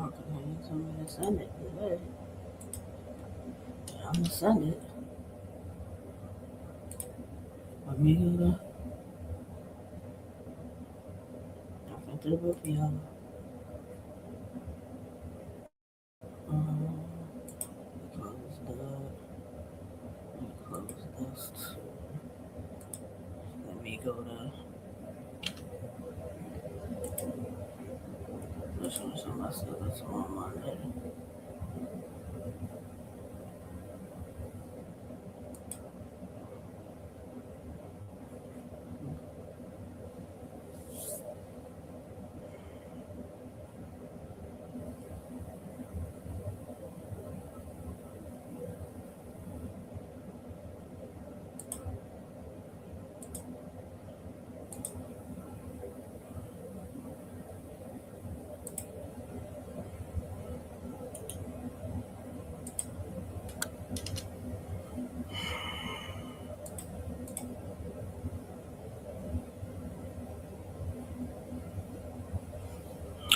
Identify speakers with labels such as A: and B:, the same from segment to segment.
A: I'm gonna send it. I'm gonna send it. Let me go to. I sent it with y'all. Close that. Close this. Let me go to. This one's on my stuff. That's on my letter.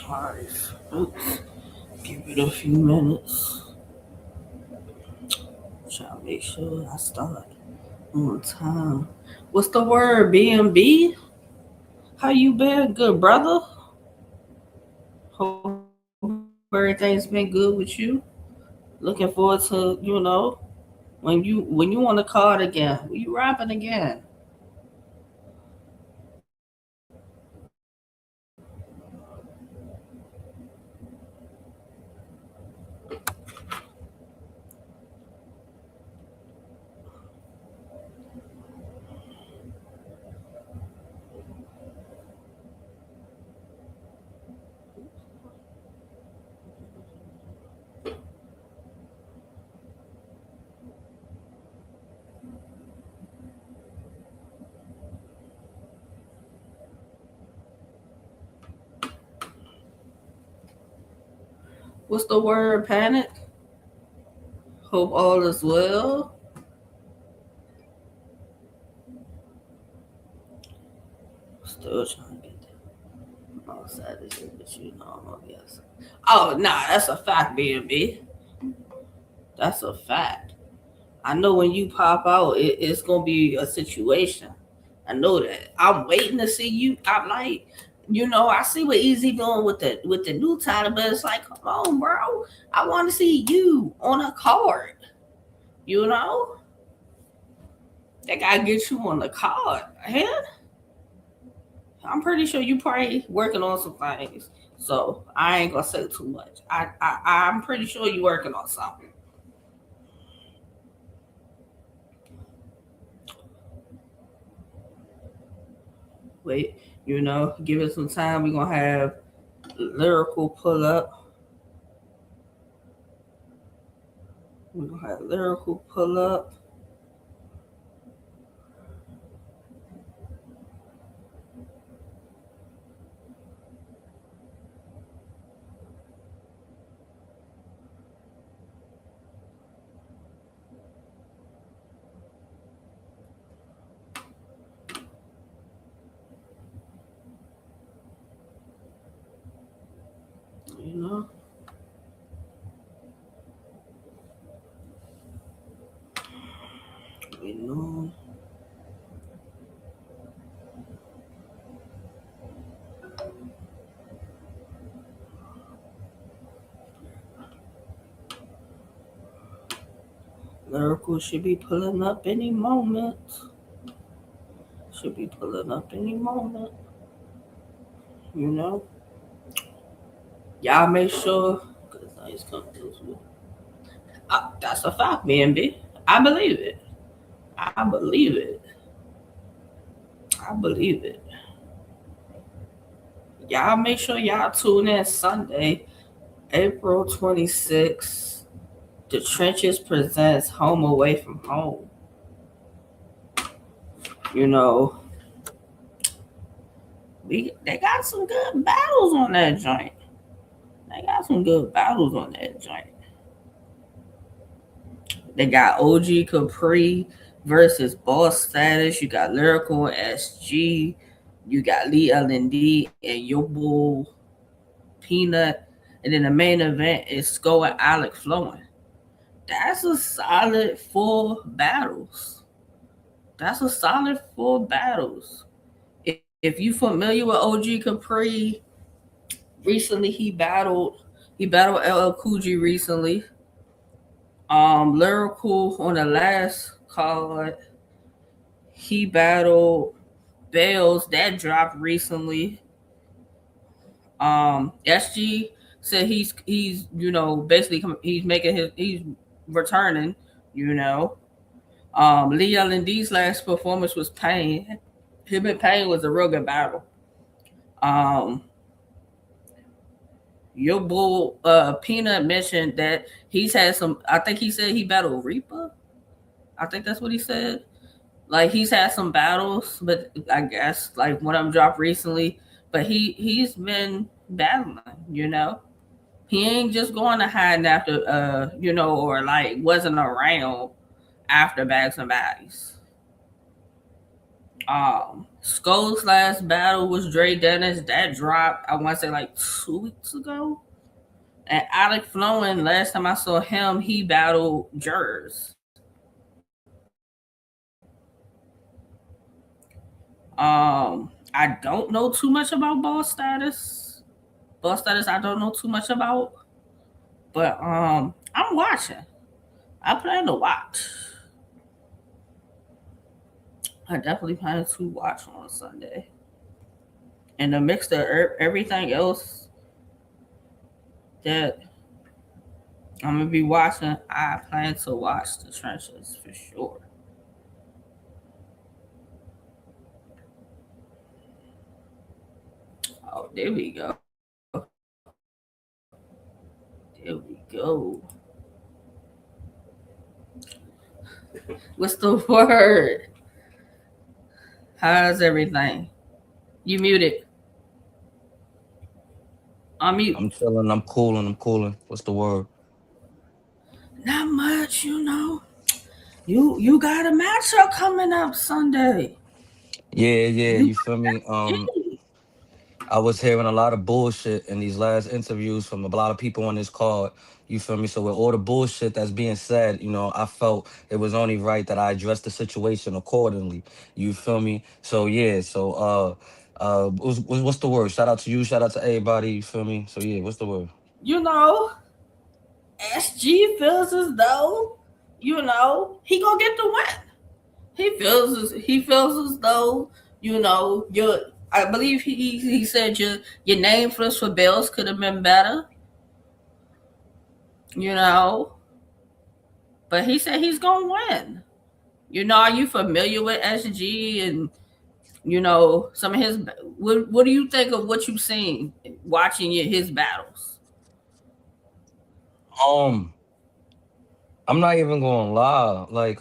A: Alright. Oops. Give it a few minutes. Try to make sure I start on time. What's the word? B&B? How you been? Good, brother? Hope everything's been good with you. Looking forward to, when you want to card again. When you rapping again. What's the word? Panic? Hope all is well. Still trying to get outside of here, but I'm gonna guess. Oh, nah, that's a fact, B&B. That's a fact. I know when you pop out, it's gonna be a situation. I know that. I'm waiting to see you. I'm like, I see what Easy doing with the new title, but it's like, come on, bro. I want to see you on a card. You know, they gotta get you on the card. Man, I'm pretty sure you probably working on some things. So I ain't gonna say too much. I'm pretty sure you working on something. Wait, give it some time. We're gonna have Lyrical pull up. We're gonna have Lyrical pull up. You know, you know. Lyrical should be pulling up any moment. Should be pulling up any moment. You know, y'all make sure because nice comes with. That's a fact, B&B. I believe it. I believe it. I believe it. Y'all make sure y'all tune in Sunday, April 26th. The Trenches presents Home Away from Home. You know, they got some good battles on that joint. They got some good battles on that joint. They got OG Capri versus Boss Status. You got Lyrical SG. You got Lee L&D and Yo Bull Peanut. and then the main event is Skull and Alec flowing. That's a solid four battles. That's a solid four battles. If you familiar with OG Capri, recently he battled LL Cool J recently. Lyrical on the last card, he battled Bells that dropped recently. SG said he's basically he's making he's returning. You know, Lee Allen D's last performance was Pain. Him and Pain was a real good battle. Um, your bull Peanut mentioned that he's had some. I think he said he battled Reaper. I think that's what he said. Like he's had some battles, but I guess like one of them dropped recently. But he's been battling. You know, he ain't just going to hide after or like wasn't around after Bags and Baddies. Skull's last battle was Dre Dennis. That dropped, I want to say like 2 weeks ago. And Alec Flowing, last time I saw him, he battled Jers. I don't know too much about Boss Status. Boss Status, I don't know too much about. But I'm watching. I plan to watch. I definitely plan to watch on Sunday. And the mix of everything else that I'm gonna be watching, I plan to watch the trenches for sure. Oh, there we go. There we go. What's the word? How's everything? You muted. Unmute.
B: I'm chilling. I'm cooling. I'm cooling. What's the word?
A: Not much. You got a matchup coming up Sunday.
B: Yeah, yeah.
A: You
B: You feel me?
A: G.
B: I was hearing a lot of bullshit in these last interviews from a lot of people on this card. You feel me? So with all the bullshit that's being said, I felt it was only right that I address the situation accordingly. You feel me? So yeah. So what's the word? Shout out to you. Shout out to everybody. You feel me? So yeah. What's the word?
A: You know, SG feels as though, he gonna get the win. He feels as though, your I believe he said your name for Bills could have been better, you know, but he said he's gonna win. Are you familiar with SG and some of his? What do you think of what you've seen watching his battles?
B: Um, I'm not even gonna lie. Like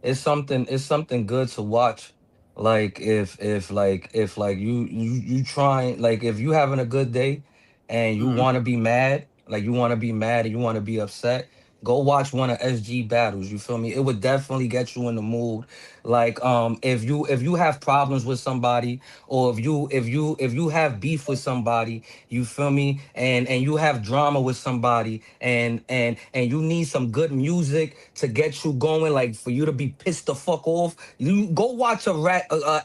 B: it's something good to watch, like if you trying, like if you having a good day and you
A: Mm.
B: want to be mad, like you want to be mad and you want to be upset, go watch one of SG battles. You feel me? It would definitely get you in the mood. Like if you have problems with somebody, or if you have beef with somebody, you feel me, and you have drama with somebody, and you need some good music to get you going, like for you to be pissed the fuck off, you go watch a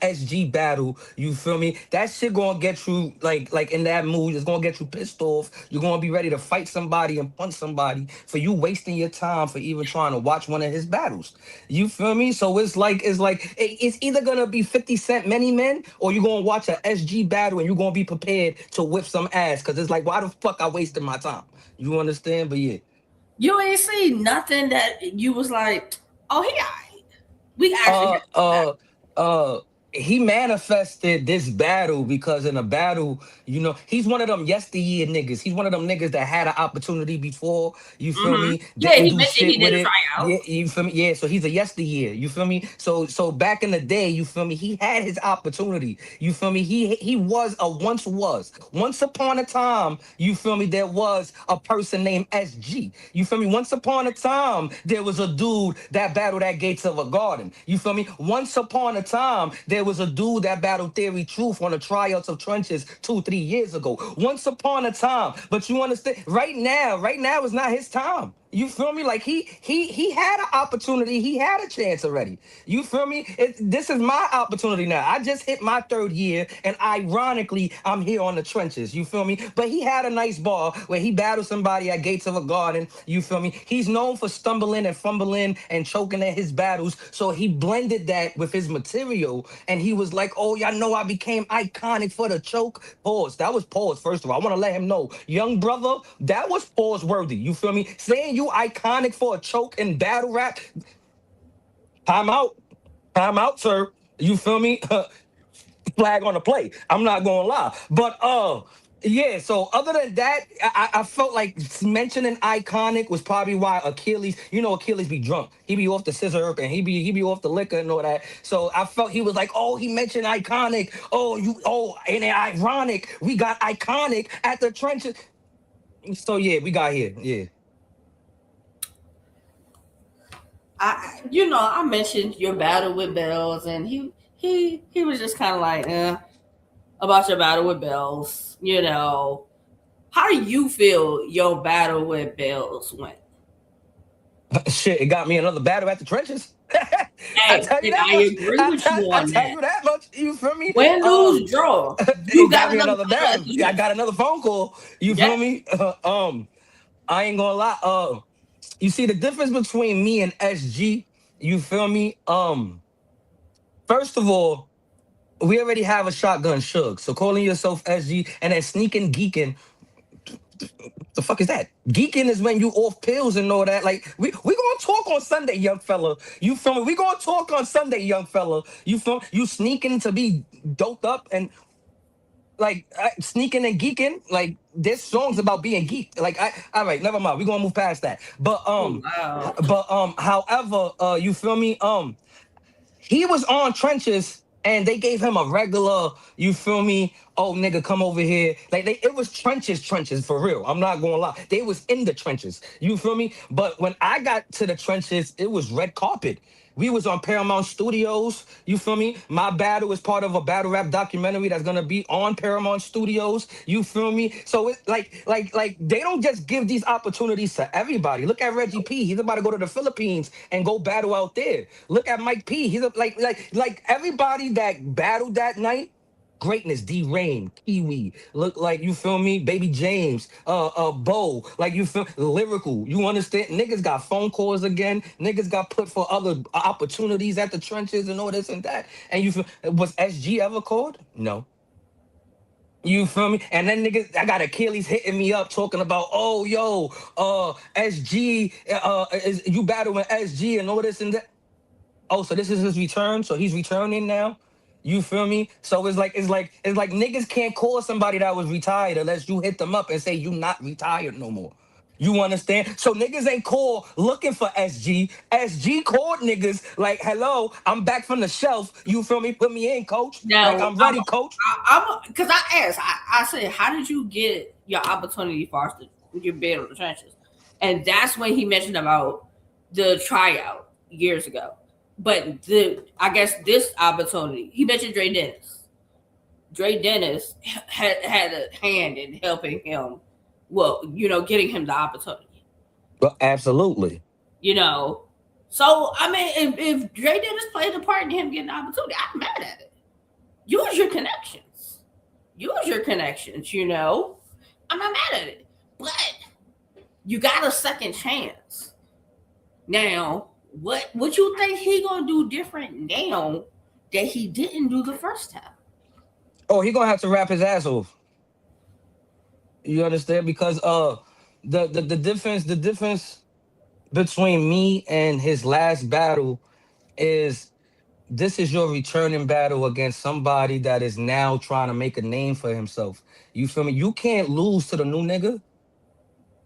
B: SG battle. You feel me? That shit gonna get you like in that mood. It's gonna get you pissed off. You're gonna be ready to fight somebody and punch somebody for you wasting your time for even trying to watch one of his battles. You feel me? So it's either gonna be 50 Cent Many Men, or you're gonna watch a SG battle and you're gonna be prepared to whip some ass, because it's like, why the fuck I wasted my time? You understand? But yeah.
A: You ain't see nothing that you was like, oh, he alright. We actually
B: uh
A: got some
B: uh uh he manifested this battle because in a battle, he's one of them yesteryear niggas. He's one of them niggas that had an opportunity before, you feel
A: Mm-hmm.
B: me,
A: Yeah,
B: didn't
A: he
B: do
A: mentioned
B: shit
A: he did
B: with
A: a
B: it.
A: tryout.
B: Yeah, you feel me? Yeah, so he's a yesteryear, you feel me? So back in the day, you feel me, he had his opportunity. You feel me? He once upon a time, you feel me, there was a person named SG. You feel me? Once upon a time, there was a dude that battled at Gates of a Garden. You feel me? Once upon a time, there was a dude that battled Theory Truth on the tryouts of Trenches 2, 3 years ago. Once upon a time. But you understand, right now is not his time. You feel me? Like he had an opportunity. He had a chance already. You feel me? This is my opportunity now. I just hit my 3rd year, and ironically, I'm here on the trenches. You feel me? But he had a nice ball where he battled somebody at Gates of a Garden. You feel me? He's known for stumbling and fumbling and choking at his battles. So he blended that with his material, and he was like, "Oh, y'all know I became iconic for the choke." Pause. That was pause. First of all, I want to let him know, young brother, that was pause worthy. You feel me? Saying you iconic for a choke in battle rap. Time out. Time out, sir. You feel me? Flag on the play. I'm not gonna lie. But yeah, so other than that, I felt like mentioning iconic was probably why Achilles, Achilles be drunk. He be off the scissor and he be off the liquor and all that. So I felt he was like, oh, he mentioned iconic. Ain't it ironic? We got iconic at the trenches. So yeah, we got here. Yeah.
A: I mentioned your battle with Bells, and he was just kind of like, about your battle with Bells. How do you feel your battle with Bells went?
B: Shit, it got me another battle at the trenches. I
A: Hey,
B: tell you
A: and
B: that
A: I
B: much.
A: agree with you
B: I
A: on
B: tell
A: that.
B: you that much. You feel me?
A: Win, lose, draw.
B: You
A: You
B: got
A: got
B: me
A: another
B: another
A: battle at
B: battle.
A: the
B: I
A: trenches.
B: got another phone call. You
A: Yeah.
B: feel me? I ain't gonna lie. You see the difference between me and SG. You feel me? First of all, we already have a shotgun shug. So calling yourself SG and then sneaking geeking, the fuck is that? Geeking is when you off pills and all that. Like we gonna talk on Sunday, young fella. You feel me? We gonna talk on Sunday, young fella. You feel me? You sneaking to be doped up and like sneaking and geeking. Like there's songs about being geeked. Like all right, never mind. We gonna move past that. But
A: Oh, wow.
B: however, you feel me? He was on trenches and they gave him a regular, you feel me? Oh nigga, come over here. Like it was trenches for real. I'm not gonna lie. They was in the trenches. You feel me? But when I got to the trenches, it was red carpet. We was on Paramount Studios. You feel me? My battle is part of a battle rap documentary that's gonna be on Paramount Studios. You feel me? So it like they don't just give these opportunities to everybody. Look at Reggie P. He's about to go to the Philippines and go battle out there. Look at Mike P. Like everybody that battled that night. Greatness, D Rain, Kiwi, look like you feel me, Baby James, Bo, like you feel lyrical. You understand? Niggas got phone calls again. Niggas got put for other opportunities at the trenches and all this and that. And you feel was SG ever called? No. You feel me? And then niggas, I got Achilles hitting me up talking about, oh yo, SG, is you battling SG and all this and that. Oh, so this is his return. So he's returning now. You feel me? So it's like niggas can't call somebody that was retired unless you hit them up and say you not retired no more. You understand? So niggas ain't call looking for SG. SG called niggas like, hello, I'm back from the shelf. You feel me? Put me in, coach. Like
A: Now,
B: I'm ready, coach.
A: because I asked, I said, how did you get your opportunity for us to your bid on the trenches? And that's when he mentioned about the tryout years ago. But I guess this opportunity, he mentioned Dre Dennis. Dre Dennis had a hand in helping him. Well, getting him the opportunity.
B: But absolutely.
A: You know, so I mean, if Dre Dennis played a part in him getting the opportunity, I'm mad at it. Use your connections. Use your connections. I'm not mad at it, but you got a second chance. Now, what you think he gonna do different now that he didn't do the first time?
B: Oh, he gonna have to rap his ass off. You understand? Because the difference between me and his last battle is this is your returning battle against somebody that is now trying to make a name for himself. You feel me? You can't lose to the new nigga.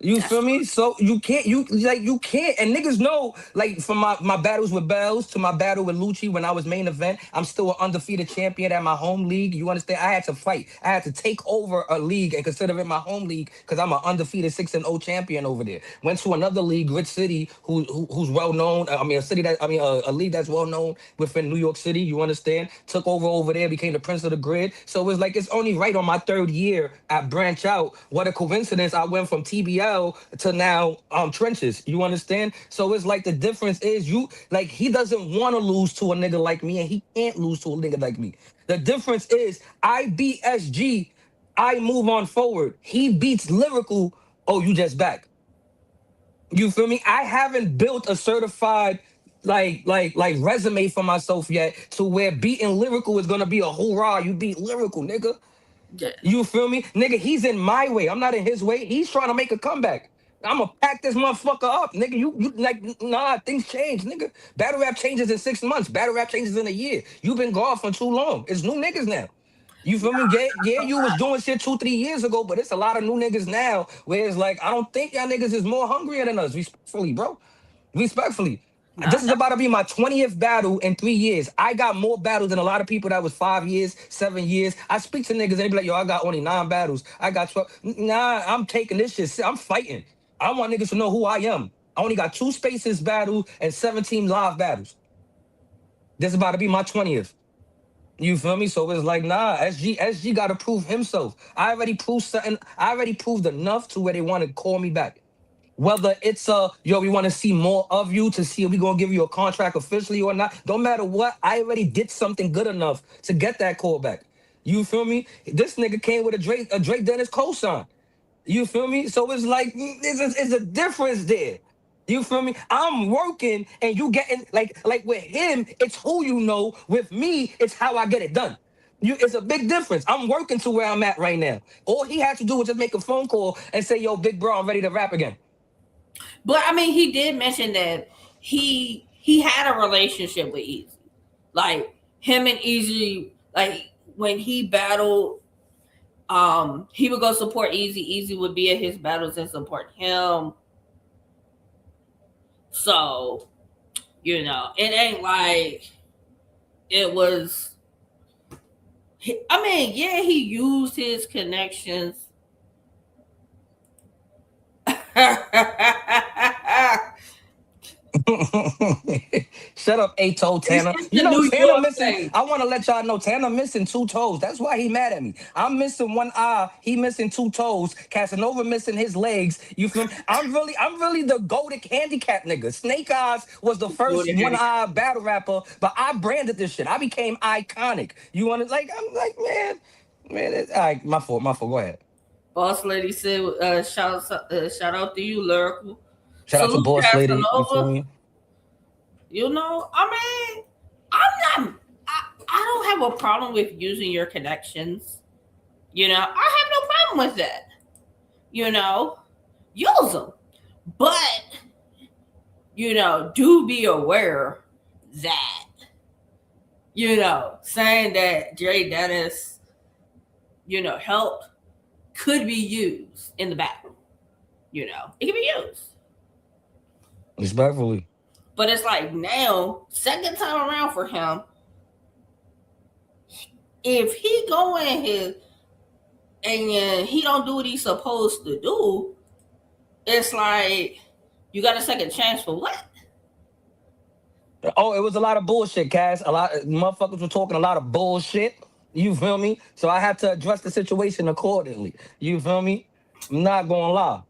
B: You
A: That's
B: feel
A: true.
B: me? So you can't and niggas know like from my battles with Bells to my battle with Lucci when I was main event, I'm still an undefeated champion at my home league. You understand? I had to fight. I had to take over a league and consider it my home league because I'm an undefeated 6-0 champion over there. Went to another league, Rich City, who's well known. I mean a city that I mean a league that's well known within New York City. You understand? Took over there, became the prince of the grid. So it's like it's only right on my third year at branch out. What a coincidence! I went from TBL to now trenches. You understand? So it's like the difference is you like he doesn't want to lose to a nigga like me, and he can't lose to a nigga like me. The difference is I beat SG. I move on forward. He beats lyrical. Oh, you just back. You feel me? I haven't built a certified like resume for myself yet to where beating lyrical is gonna be a hoorah. You beat lyrical, nigga.
A: Yeah.
B: You feel me? Nigga, he's in my way. I'm not in his way. He's trying to make a comeback. I'ma pack this motherfucker up, nigga. You like nah, things change, nigga. Battle rap changes in 6 months. Battle rap changes in a year. You've been gone for too long. It's new niggas now. You feel me? Yeah, you was doing shit 2, 3 years ago, but it's a lot of new niggas now. Where it's like, I don't think y'all niggas is more hungrier than us. Respectfully, bro. Respectfully.
A: No,
B: This is about to be my 20th battle in 3 years. I got more battles than a lot of people that was 5 years, 7 years. I speak to niggas and they be like, yo, I got only 9 battles. I got 12. Nah, I'm taking this shit. I'm fighting. I want niggas to know who I am. I only got 2 spaces battle and 17 live battles. This is about to be my 20th. You feel me? So it's like, nah, SG got to prove himself. I already proved something. I already proved enough to where they want to call me back. Whether it's yo, we want to see more of you to see if we gonna give you a contract officially or not. Don't matter what, I already did something good enough to get that call back. You feel me? This nigga came with a Drake Dennis cosign. You feel me? So it's like it's a difference there. You feel me? I'm working and you getting like with him, it's who you know. With me, it's how I get it done. It's a big difference. I'm working to where I'm at right now. All he had to do was just make a phone call and say, "Yo, big bro, I'm ready to rap again."
A: but I mean, he did mention that he had a relationship with Easy, like him and Easy, like when he battled, he would go support Easy. Easy would be at his battles and support him. So it ain't like it was. I mean, yeah, he used his connections.
B: Shut up, 8-toe Tanner.
A: It's
B: You
A: the
B: know
A: New
B: Tanner
A: York
B: missing.
A: thing.
B: I want to let y'all know Tanner missing 2 toes. That's why he mad at me. I'm missing one eye. He missing 2 toes. Casanova missing his legs. You feel me? I'm really the golden handicap nigga. Snake Eyes was the
A: Go
B: first
A: to
B: one
A: handicap.
B: eye battle rapper, but I branded this shit. I became iconic. You want to like? I'm like man. All right, my fault. My fault. Go ahead.
A: Boss lady said, shout out to you, Lyrical.
B: Shout out to
A: Salute
B: Boss Lady. You feel
A: Casanova.
B: me?
A: I mean, I'm not. I don't have a problem with using your connections. I have no problem with that. You know, use them, but do be aware that saying that Jay Dennis, helped could be used in the battle. It can be used.
B: Respectfully.
A: But it's like now, second time around for him, if he go in here and he don't do what he's supposed to do, it's like you got a second chance for what?
B: Oh, it was a lot of bullshit, Cass. A lot motherfuckers were talking a lot of bullshit. You feel me? So I had to address the situation accordingly. You feel me? I'm not gonna lie.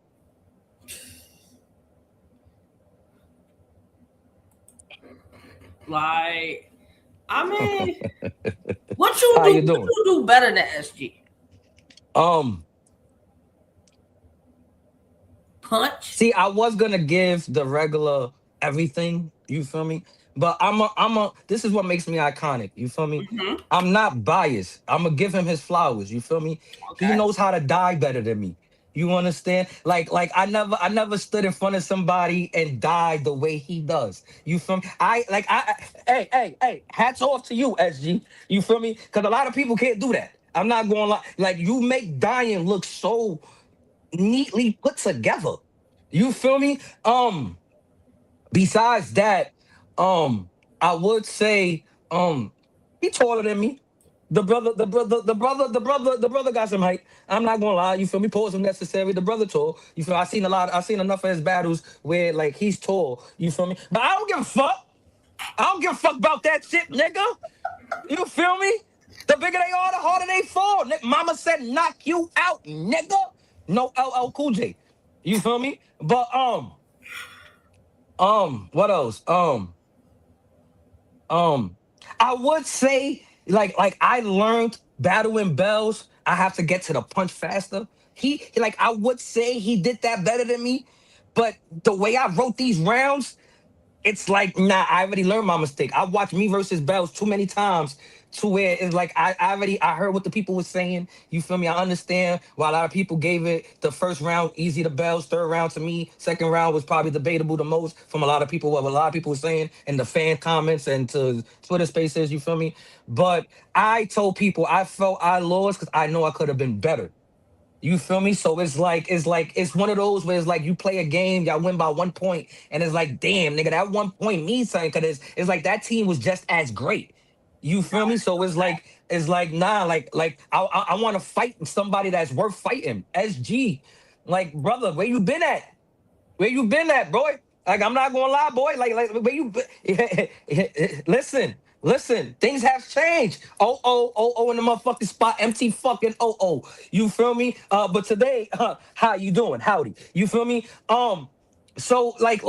A: Like, I mean, what you
B: How
A: do?
B: you
A: What
B: doing?
A: you do better than SG?
B: Um,
A: Punch.
B: See, I was gonna give the regular everything, you feel me? But this is what makes me iconic, you feel me?
A: Hmm.
B: I'm not biased. I'm gonna give him his flowers, you feel me? He
A: Okay.
B: knows how to die better than me. You understand? Like I never stood in front of somebody and died the way he does. You feel me? Hey, hats off to you, SG. You feel me? Because a lot of people can't do that. I'm not going like you make dying look so neatly put together. You feel me? Besides that, um, I would say, he taller than me. The brother got some height. I'm not gonna lie. You feel me? Pause if necessary. The brother tall. You feel? I seen enough of his battles where like he's tall. You feel me? But I don't give a fuck. I don't give a fuck about that shit, nigga. You feel me? The bigger they are, the harder they fall. Mama said, knock you out, nigga. No LL Cool J. You feel me? But what else? Um, I would say like I learned battling bells. I have to get to the punch faster. Like I would say he did that better than me, but the way I wrote these rounds, it's like nah. I already learned my mistake. I watched me versus bells too many times to where it's like I heard what the people were saying. You feel me? I understand why a lot of people gave it the first round easy to bells, third round to me, second round was probably debatable the most from a lot of people. What a lot of people were saying in the fan comments and to Twitter spaces. You feel me? But I told people I felt I lost because I know I could have been better. You feel me? So it's one of those where it's like you play a game, y'all win by 1 point, and it's like, damn, nigga, that 1 point means something because it's like that team was just as great. You feel me? So it's like nah, like I want to fight somebody that's worth fighting. SG, like brother, where you been at? Where you been at, boy? Like I'm not gonna lie, boy. Like where you listen, listen, things have changed. In the motherfucking spot, empty fucking You feel me? But today, how you doing? Howdy. You feel me? So like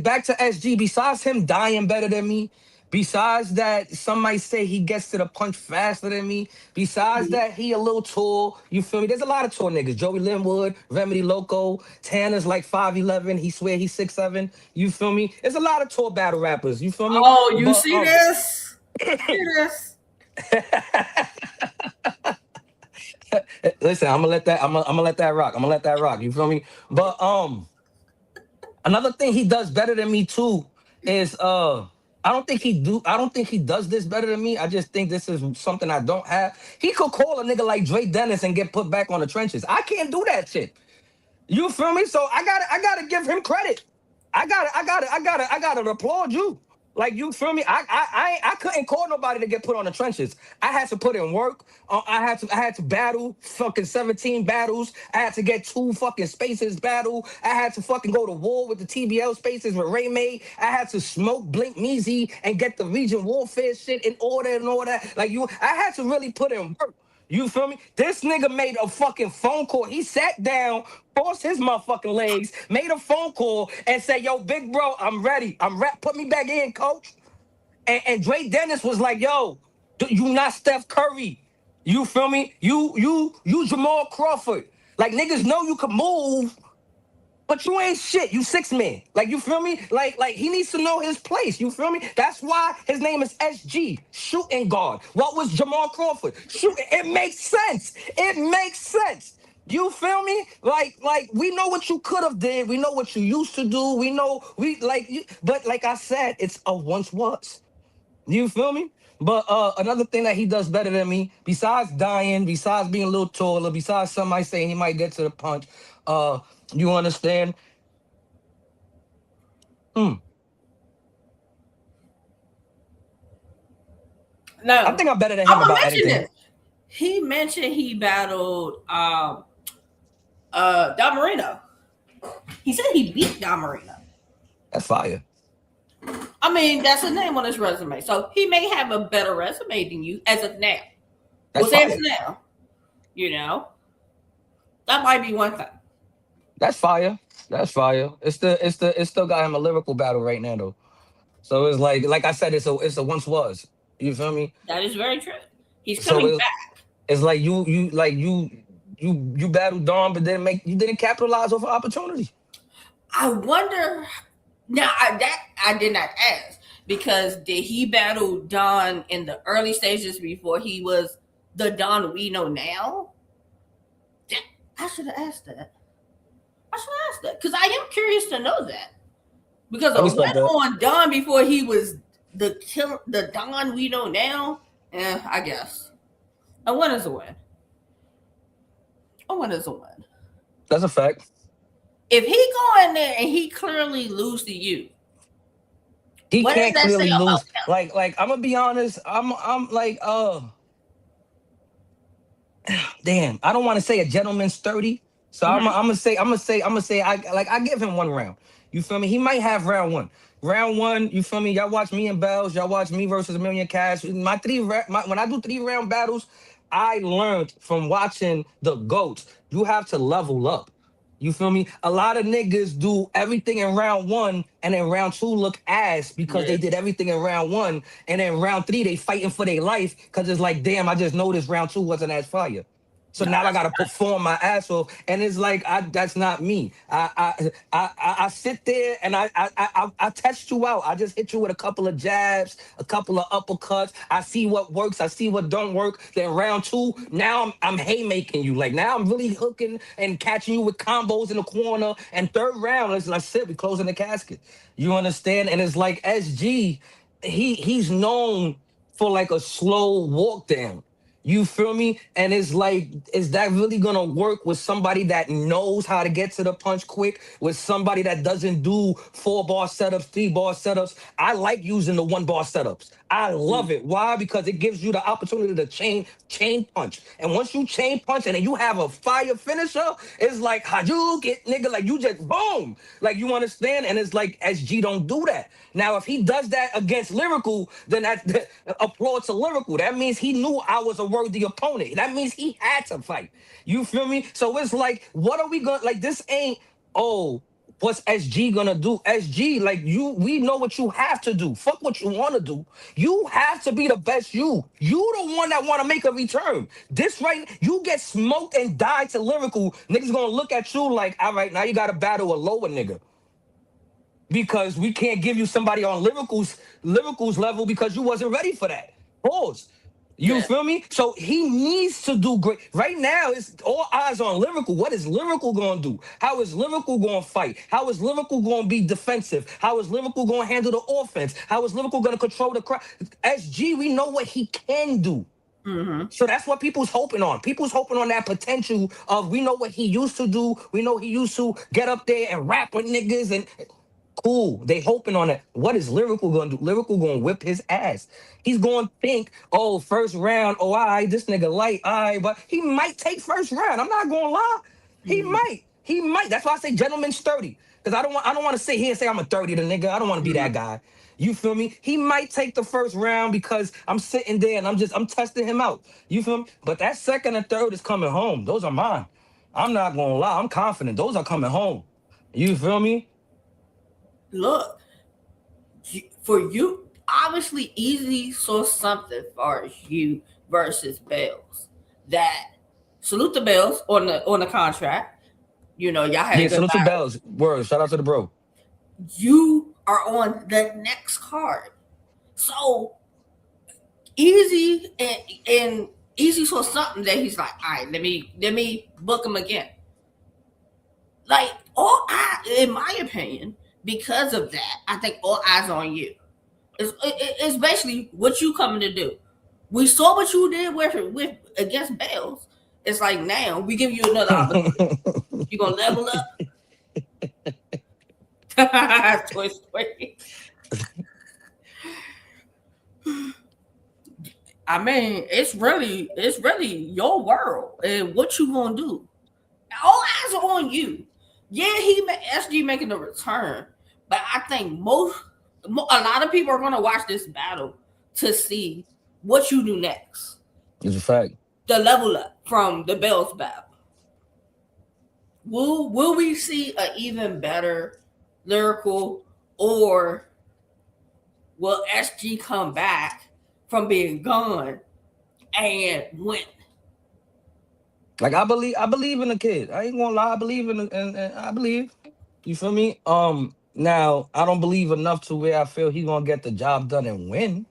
B: back to SG, besides him dying better than me, besides that, some might say he gets to the punch faster than me. Besides that, he a little tall. You feel me? There's a lot of tall niggas. Joey Linwood, Remedy Loco, Tanner's like 5'11". He swear he's 6'7". You feel me? There's a lot of tall battle rappers. You feel me?
A: Oh, you
B: But
A: see this? See this?
B: listen, I'm gonna let that rock. I'm gonna let that rock. You feel me? But another thing he does better than me too is I don't think he does this better than me. I just think this is something I don't have. He could call a nigga like Dre Dennis and get put back on the trenches. I can't do that shit. You feel me? So I gotta give him credit. I gotta applaud you. Like you feel me? I couldn't call nobody to get put on the trenches. I had to put in work. I had to battle fucking 17 battles. I had to get two fucking spaces battle. I had to fucking go to war with the TBL spaces with Ray May. I had to smoke Blink Measy and get the region warfare shit in order and all that. Like I had to really put in work. You feel me? This nigga made a fucking phone call. He sat down, crossed his motherfucking legs, made a phone call, and said, "Yo, big bro, I'm ready. Put me back in, coach." And Dre Dennis was like, "Yo, you not Steph Curry. You feel me? You Jamal Crawford. Like niggas know you can move, but you ain't shit. You 6 man. Like you feel me? Like he needs to know his place. You feel me? That's why his name is SG, shooting guard. What was Jamal Crawford? Shooting. It makes sense. It makes sense. You feel me? Like we know what you could have did. We know what you used to do. We know but like I said, it's a once was. You feel me? But another thing that he does better than me, besides dying, besides being a little taller, besides somebody saying he might get to the punch, uh, you understand? Hmm. I
A: No,
B: think I'm better than
A: I'm
B: him
A: gonna
B: about
A: mention
B: anything.
A: this. He mentioned he battled Don Marino. He said he beat Don Marino.
B: That's fire.
A: I mean, that's his name on his resume. So he may have a better resume than you as of now. We'll
B: That's
A: say it's
B: fire.
A: now. You know, that might be one thing.
B: That's fire. That's fire. It's still got him a lyrical battle right now though. So it's like I said, it's a once was. You feel me?
A: That is very true. He's
B: So
A: coming back.
B: it's like you battled Dawn, but you didn't capitalize off an opportunity.
A: I wonder. Now I did not ask because did he battle Don in the early stages before he was the Don we know now? I should have asked that. I should have asked that because I am curious to know that because
B: I
A: a win
B: respect that.
A: on Don before he was the Don we know now. I guess a win is a win. A win is a win.
B: That's a fact.
A: If he go in there and he clearly lose to you,
B: He
A: what does
B: can't
A: that say
B: clearly
A: about
B: lose. Like I'm gonna be honest. I'm like damn, I don't want to say a gentleman's 30. So
A: him?
B: I'm gonna say I give him one round. You feel me? He might have round one. Round one, you feel me? Y'all watch me and Bells, y'all watch me versus a million cash. When I do 3 round battles, I learned from watching the GOATs. You have to level up. You feel me? A lot of niggas do everything in round one and then round two look ass because
A: Yeah,
B: they did everything in round one. And then round three, they fighting for their life because it's like, damn, I just noticed round two wasn't as fire. So
A: no,
B: now I
A: that's
B: gotta perform my ass off, and it's like that's not me. I sit there and I test you out. I just hit you with a couple of jabs, a couple of uppercuts. I see what works. I see what don't work. Then round two, now I'm haymaking you. Like now I'm really hooking and catching you with combos in the corner. And third round, let's sit. We closing the casket. You understand? And it's like SG. He's known for like a slow walk down. You feel me? And it's like, is that really gonna work with somebody that knows how to get to the punch quick? With somebody that doesn't do 4 bar setups, 3 bar setups? I like using the 1 bar setups. I love it. Why? Because it gives you the opportunity to chain punch. And once you chain punch and then you have a fire finisher, it's like how you get nigga, like you just boom. Like you understand? And it's like SG don't do that. Now, if he does that against Lyrical, then that applaud to Lyrical. That means he knew I was a worthy opponent. That means he had to fight. You feel me? So it's like, what are we gonna like? This ain't oh. What's SG gonna do? SG, like you, we know what you have to do. Fuck what you wanna do. You have to be the best you. You the one that wanna make a return. This right, you get smoked and die to Lyrical. Niggas gonna look at you like, all right, now you gotta battle a lower nigga because we can't give you somebody on lyricals level because you wasn't ready for that. Pause. You
A: yeah.
B: feel me? So he needs to do great. Right now, it's all eyes on lyrical. What is lyrical gonna do? How is lyrical gonna fight? How is lyrical gonna be defensive? How is lyrical gonna handle the offense? How is lyrical gonna control the crowd? SG, we know what he can do.
A: Mm-hmm.
B: So that's what people's hoping on. People's hoping on that potential of we know what he used to do. We know he used to get up there and rap with niggas and cool. They hoping on it. What is Lyrical gonna do? Lyrical gonna whip his ass. He's gonna think, oh, first round, oh, all right, this nigga light, all right, but he might take first round. I'm not gonna lie. He
A: Mm-hmm.
B: might. He might. That's why I say gentleman's 30. Because I don't want to sit here and say I'm a 30 to nigga. I don't want to be
A: Mm-hmm.
B: that guy. You feel me? He might take the first round because I'm sitting there and I'm testing him out. You feel me? But that second and third is coming home. Those are mine. I'm not gonna lie. I'm confident. Those are coming home. You feel me?
A: Look, for you, obviously, Easy saw something as far as you versus Bells. That salute the Bells on the contract. You know, y'all had a
B: Yeah,
A: good
B: salute to
A: battle.
B: Bells. Word. Shout out to the bro.
A: You are on the next card. So Easy and Easy saw something that he's like, all right, let me book him again. Like all I, in my opinion, because of that, I think all eyes on you. It's basically what you coming to do. We saw what you did with against Bales. It's like now we give you another opportunity. You gonna level up? Toy Story. I mean, it's really your world and what you gonna do. All eyes are on you. Yeah, SG making a return, but I think a lot of people are gonna watch this battle to see what you do next.
B: It's a fact.
A: The level up from the Bells battle. Will we see an even better lyrical, or will SG come back from being gone and win?
B: Like I believe in the kid. I ain't gonna lie. I believe and I believe. You feel me? Now I don't believe enough to where I feel he's gonna get the job done and win.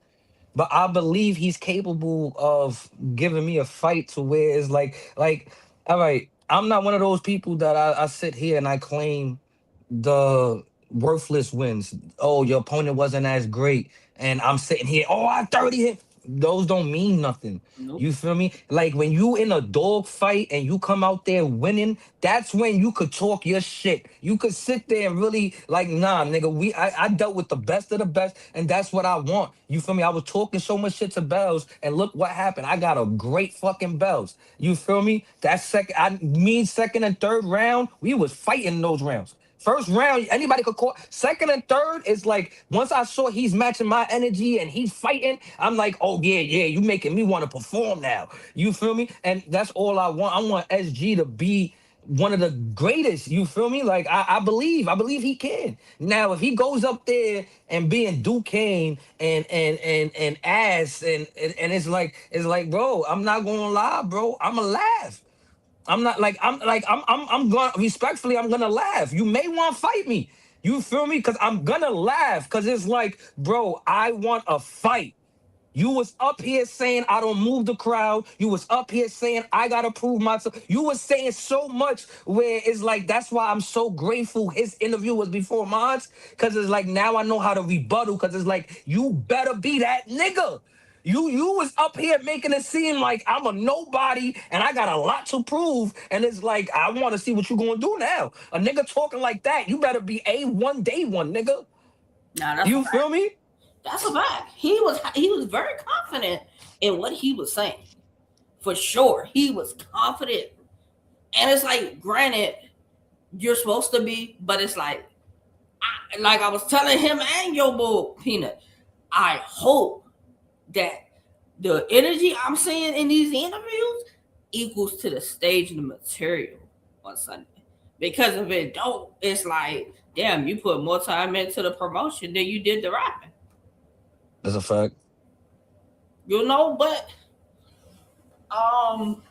B: But I believe he's capable of giving me a fight to where it's all right, I'm not one of those people that I sit here and I claim the worthless wins. Oh, your opponent wasn't as great. And I'm sitting here, oh, I 30 him. those don't mean nothing.
A: Nope.
B: You feel me? Like when you in a dog fight and you come out there winning, that's when you could talk your shit. You could sit there and really like, nah, nigga, I dealt with the best of the best, and that's what I want. You feel me? I was talking so much shit to Bells, and look what happened. I got a great fucking Bells. You feel me? That second, I mean, second and third round, we was fighting those rounds. First round, anybody could call. Second and third is like once I saw he's matching my energy and he's fighting, I'm like, oh yeah, yeah, you making me want to perform now. You feel me? And that's all I want. I want SG to be one of the greatest. You feel me? Like I believe he can. Now if he goes up there and being Duquesne and ass and it's like, bro, I'm not gonna lie, bro. I'ma laugh. I'm going respectfully, I'm gonna laugh. You may want to fight me. You feel me? Cause I'm gonna laugh. Cause it's like, bro, I want a fight. You was up here saying I don't move the crowd. You was up here saying I gotta prove myself. You was saying so much where it's like that's why I'm so grateful his interview was before mine. Cause it's like now I know how to rebuttal. Cause it's like you better be that nigga. You was up here making it seem like I'm a nobody and I got a lot to prove. And it's like I want to see what you gonna do now. A nigga talking like that, you better be A1 day one, nigga.
A: Nah, that's a
B: You feel
A: fact.
B: me?
A: That's a fact. He was very confident in what he was saying. For sure. He was confident. And it's like, granted, you're supposed to be, but it's like I was telling him and your boy Peanut, I hope that the energy I'm seeing in these interviews equals to the stage and the material on Sunday. Because if it don't, it's like, damn, you put more time into the promotion than you did the rapping.
B: That's a fact.
A: But um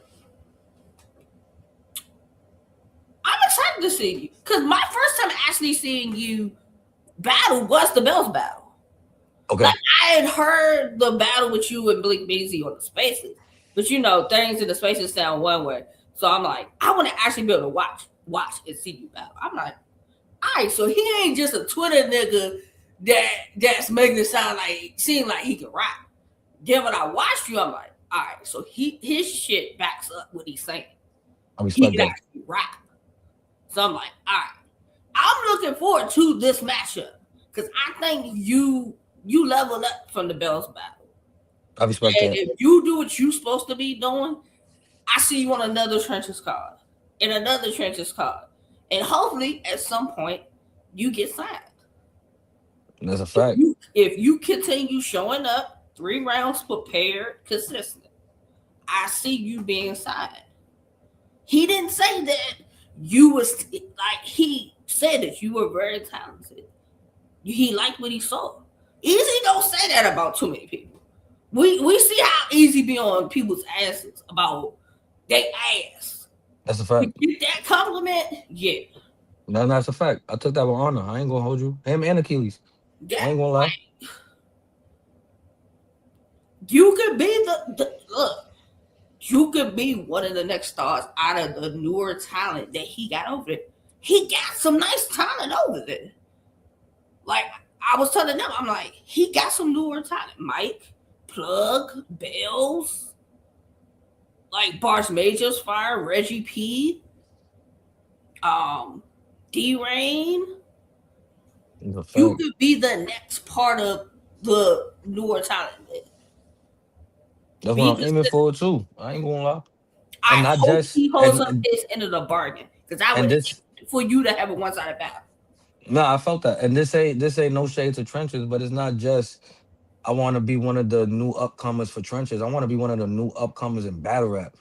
A: I'm excited to see you. Cause my first time actually seeing you battle was the Bells battle. Like
B: Okay.
A: I had heard the battle with you and Blink Beezy on the spaces. But things in the spaces sound one way. So I'm like, I want to actually be able to watch and see you battle. I'm like, all right, so he ain't just a Twitter nigga that's making it seem like he can rap. Then when I watched you, I'm like, all right, so his shit backs up what he's saying.
B: I
A: He
B: respect
A: can
B: that.
A: actually rap. So I'm like, all right, I'm looking forward to this matchup because I think you leveled up from the Bells battle,
B: I respect
A: and
B: that.
A: if you do what you supposed to be doing, I see you on another trenches card and another trenches card, and hopefully at some point you get signed.
B: That's a
A: If
B: fact.
A: you continue showing up 3 rounds prepared, consistent, I see you being signed. He didn't say that you was like he said that you were very talented. He liked what he saw. Easy don't say that about too many people. We see how easy be on people's asses about they ass.
B: That's a
A: To
B: fact.
A: get that compliment, yeah.
B: That's a fact. I took that with honor. I ain't gonna hold you. Him and Achilles. I
A: That
B: ain't gonna lie.
A: you could be the look. You could be one of the next stars out of the newer talent that he got over there. He got some nice talent over there. Like I was telling them, I'm like, he got some newer talent. Mike, Plug, Bells, like Bars Majors, Fire, Reggie P, um, D Rain.
B: That's a
A: You
B: fact.
A: could be the next part of the newer talent.
B: That's what
A: Be
B: I'm aiming
A: consistent.
B: for too. I ain't gonna lie. And
A: I
B: not
A: hope
B: just
A: he holds up
B: and
A: his end of the bargain because I
B: and
A: would
B: this
A: hate for you to have a one-sided battle.
B: nah, I felt that. And this ain't no shade to trenches, but it's not just I want to be one of the new upcomers for trenches. I want to be one of the new upcomers in battle rap.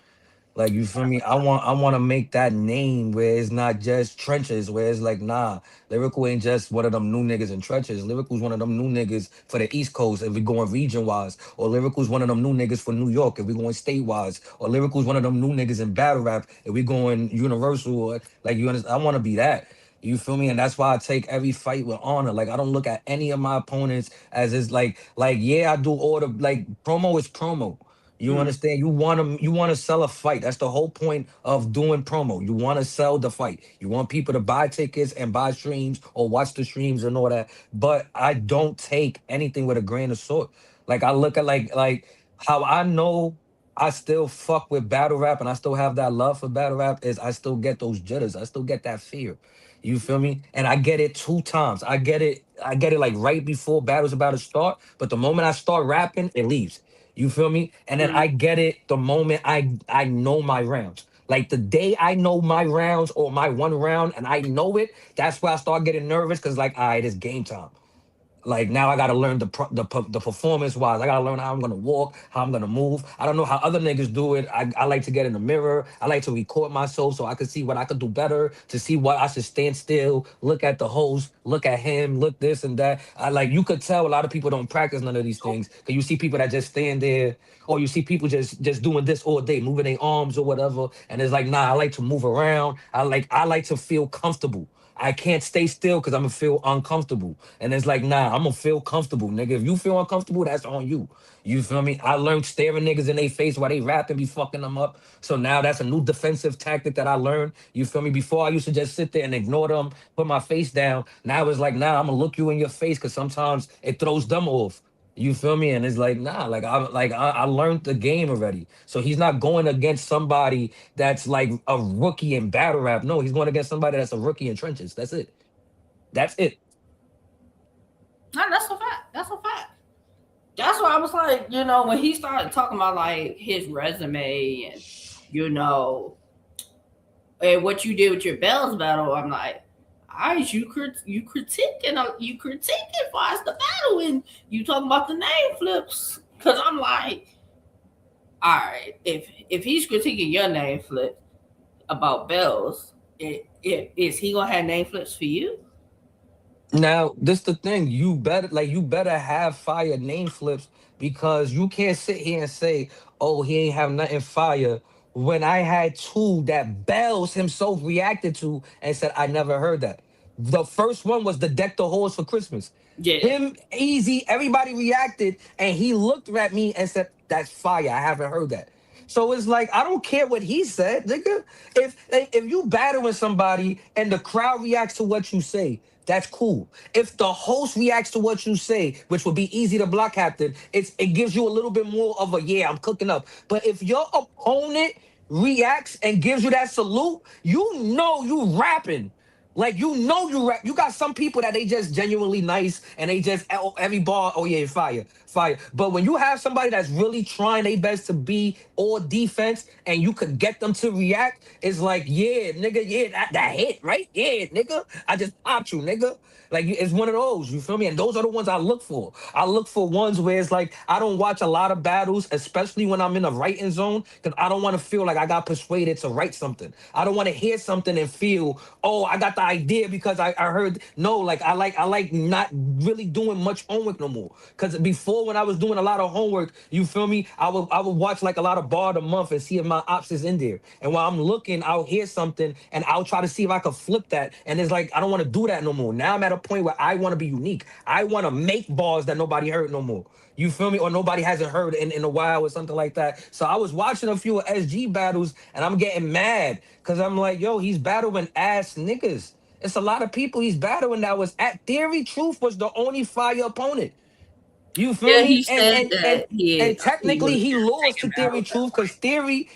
B: Like you feel me? I want to make that name where it's not just trenches, where it's like, nah, lyrical ain't just one of them new niggas in trenches. Lyrical's one of them new niggas for the East Coast if we going region wise, or lyrical's one of them new niggas for New York if we going state wise, or lyrical's one of them new niggas in battle rap if we going universal. Or, like you understand? I want to be that. You feel me? And that's why I take every fight with honor. Like I don't look at any of my opponents as is like yeah, I do all the like promo is promo. You
A: Mm.
B: understand? You want to sell a fight. That's the whole point of doing promo. You want to sell the fight. You want people to buy tickets and buy streams or watch the streams and all that. But I don't take anything with a grain of salt. Like I look at like how I know I still fuck with battle rap and I still have that love for battle rap is I still get those jitters. I still get that fear. You feel me? And I get it two times. I get it like right before battle's about to start. But the moment I start rapping, it leaves. You feel me? And then
A: Mm.
B: I get it the moment I know my rounds. Like the day I know my rounds or my one round and I know it, that's where I start getting nervous because like, all right, it's game time. Like now I gotta learn the performance wise. I gotta learn how I'm gonna walk, how I'm gonna move. I don't know how other niggas do it. I like to get in the mirror. I like to record myself so I can see what I could do better, to see what I should stand still, look at the host, look at him, look this and that. I like you could tell a lot of people don't practice none of these things. Cause you see people that just stand there, or you see people just doing this all day, moving their arms or whatever. And it's like, nah, I like to move around. I like to feel comfortable. I can't stay still because I'm gonna feel uncomfortable. And it's like, nah, I'm gonna feel comfortable, nigga. If you feel uncomfortable, that's on you. You feel me? I learned staring niggas in their face while they rapping be fucking them up. So now that's a new defensive tactic that I learned. You feel me? Before I used to just sit there and ignore them, put my face down. Now it's like, nah, I'm gonna look you in your face because sometimes it throws them off. You feel me? And it's like, nah, I learned the game already. So he's not going against somebody that's like a rookie in battle rap. No, he's going against somebody that's a rookie in trenches. That's it. That's it.
A: No, that's a fact. That's a fact. That's why I was like, when he started talking about like his resume and you know and what you did with your bells battle, I'm like, all right, you critiquing for us the battle and you talking about the name flips because I'm like, all right, if he's critiquing your name flip about bells, is he gonna have name flips for you?
B: Now, this the thing. You better have fire name flips because you can't sit here and say, "Oh, he ain't have nothing fire." When I had two that Bells himself reacted to and said, "I never heard that." The first one was the Deck the Halls for Christmas.
A: Yeah,
B: Him, easy. Everybody reacted, and he looked at me and said, "That's fire. I haven't heard that." So it's like I don't care what he said, nigga. If you battling somebody and the crowd reacts to what you say, that's cool. If the host reacts to what you say, which would be easy to block captain, it gives you a little bit more of a yeah, I'm cooking up. But if your opponent reacts and gives you that salute, you know you rapping. Like you know you rap. You got some people that they just genuinely nice and they just every bar, oh yeah, fire, fire. But when you have somebody that's really trying their best to be all defense and you could get them to react, it's like, yeah, nigga, yeah, that hit, right? Yeah, nigga. I just popped you, nigga. Like it's one of those, you feel me? And those are the ones I look for. I look for ones where it's like I don't watch a lot of battles, especially when I'm in the writing zone, because I don't want to feel like I got persuaded to write something. I don't want to hear something and feel, oh, I got the idea because I heard. No, like I like not really doing much homework no more. Because before when I was doing a lot of homework, you feel me? I would watch like a lot of bar of the month and see if my ops is in there. And while I'm looking, I'll hear something and I'll try to see if I could flip that. And it's like I don't want to do that no more. Now I'm at a point where I want to be unique. I want to make bars that nobody heard no more. You feel me? Or nobody hasn't heard in a while or something like that. So I was watching a few SG battles and I'm getting mad because I'm like, yo, he's battling ass niggas. It's a lot of people he's battling that was at Theory Truth was the only fire opponent. You feel
A: yeah.
B: me?
A: He
B: And
A: said
B: and and
A: that he
B: and
A: he
B: technically
A: was
B: he lost to
A: taking
B: Theory
A: battles that
B: Truth because Theory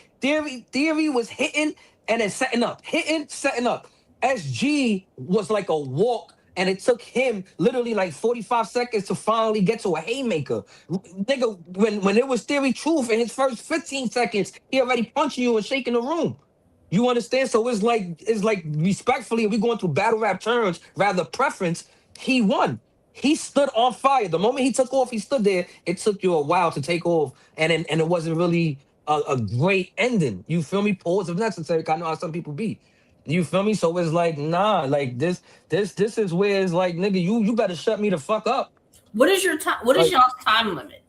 B: was hitting and then setting up, hitting, setting up. SG was like a walk, and it took him literally like 45 seconds to finally get to a haymaker. Nigga, when it was Theory Truth in his first 15 seconds, he already punching you and shaking the room. You understand? So it's like respectfully, we going through battle rap terms, rather preference. He won. He stood on fire. The moment he took off, he stood there. It took you a while to take off, and it wasn't really a great ending. You feel me? Pause if necessary. 'Cause I know how some people be. You feel me? So it's like, nah, like this is where it's like, nigga, you better shut me the fuck up.
A: What is your time? What is
B: Like,
A: y'all's time limit?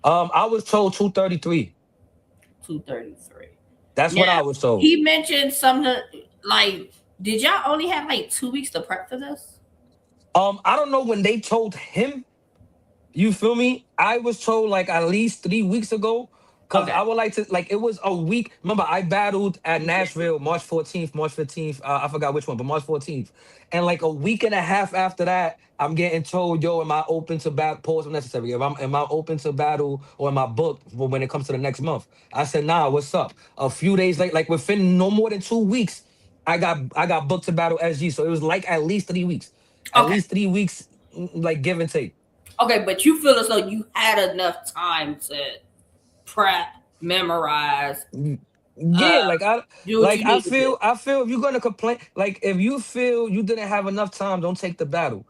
B: I was told 2:33.
A: 2:33.
B: That's
A: Now
B: what I was told.
A: he mentioned something like, did y'all only have like 2 weeks to prep for this?
B: I don't know when they told him. You feel me? I was told like at least 3 weeks ago, Cause
A: Okay.
B: I would like to like it was a week. Remember, I battled at
A: You did.
B: Nashville March 14th, March 15th. I forgot which one, but March 14th. And like a week and a half after that, I'm getting told, yo, am I open to battle? Pause if necessary. If am I open to battle or am I booked for when it comes to the next month? I said, nah, what's up? A few days later, like within no more than 2 weeks, I got booked to battle SG. So it was like at least 3 weeks. At
A: Okay.
B: least 3 weeks, like give and take.
A: Okay, but you feel as though you had enough time to prep, memorize, uh,
B: Yeah,
A: do what you
B: I
A: need to do.
B: feel if you're gonna complain, like if you feel you didn't have enough time, don't take the battle.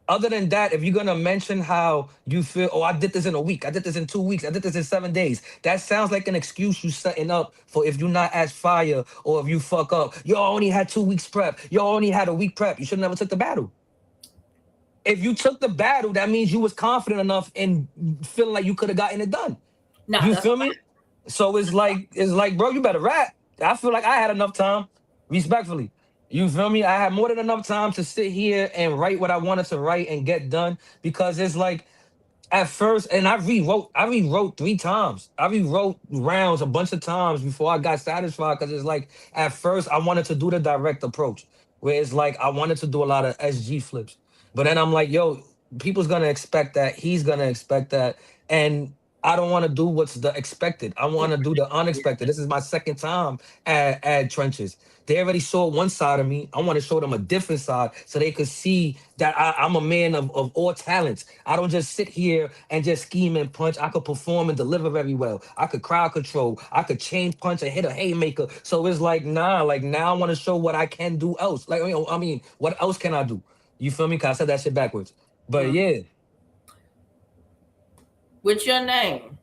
B: Other than that, if you're gonna mention how you feel, oh, I did this in a week, I did this in 2 weeks, I did this in 7 days. That sounds like an excuse you setting up for if you're not as fire or if you fuck up. Yo, I only had 2 weeks prep. Yo, I only had a week prep. You should never took the battle. If you took the battle, that means you was confident enough and feeling like you could have gotten it done.
A: No,
B: You
A: that's
B: feel me? So it's like, bro, you better rap. I feel like I had enough time, respectfully. You feel me? I had more than enough time to sit here and write what I wanted to write and get done because it's like at first, and I rewrote 3 times. I rewrote rounds a bunch of times before I got satisfied because it's like at first I wanted to do the direct approach, where it's like I wanted to do a lot of SG flips. But then I'm like, yo, people's gonna expect that, he's gonna expect that, and I don't want to do what's the expected. I want to do the unexpected. This is my second time at trenches. They already saw one side of me. I want to show them a different side so they could see that I'm a man of all talents. I don't just sit here and just scheme and punch. I could perform and deliver very well. I could crowd control. I could change punch and hit a haymaker. So it's like, nah, like now I want to show what I can do else. Like, what else can I do? You feel me? Cause I said that shit backwards. But
A: mm.
B: yeah,
A: With your name.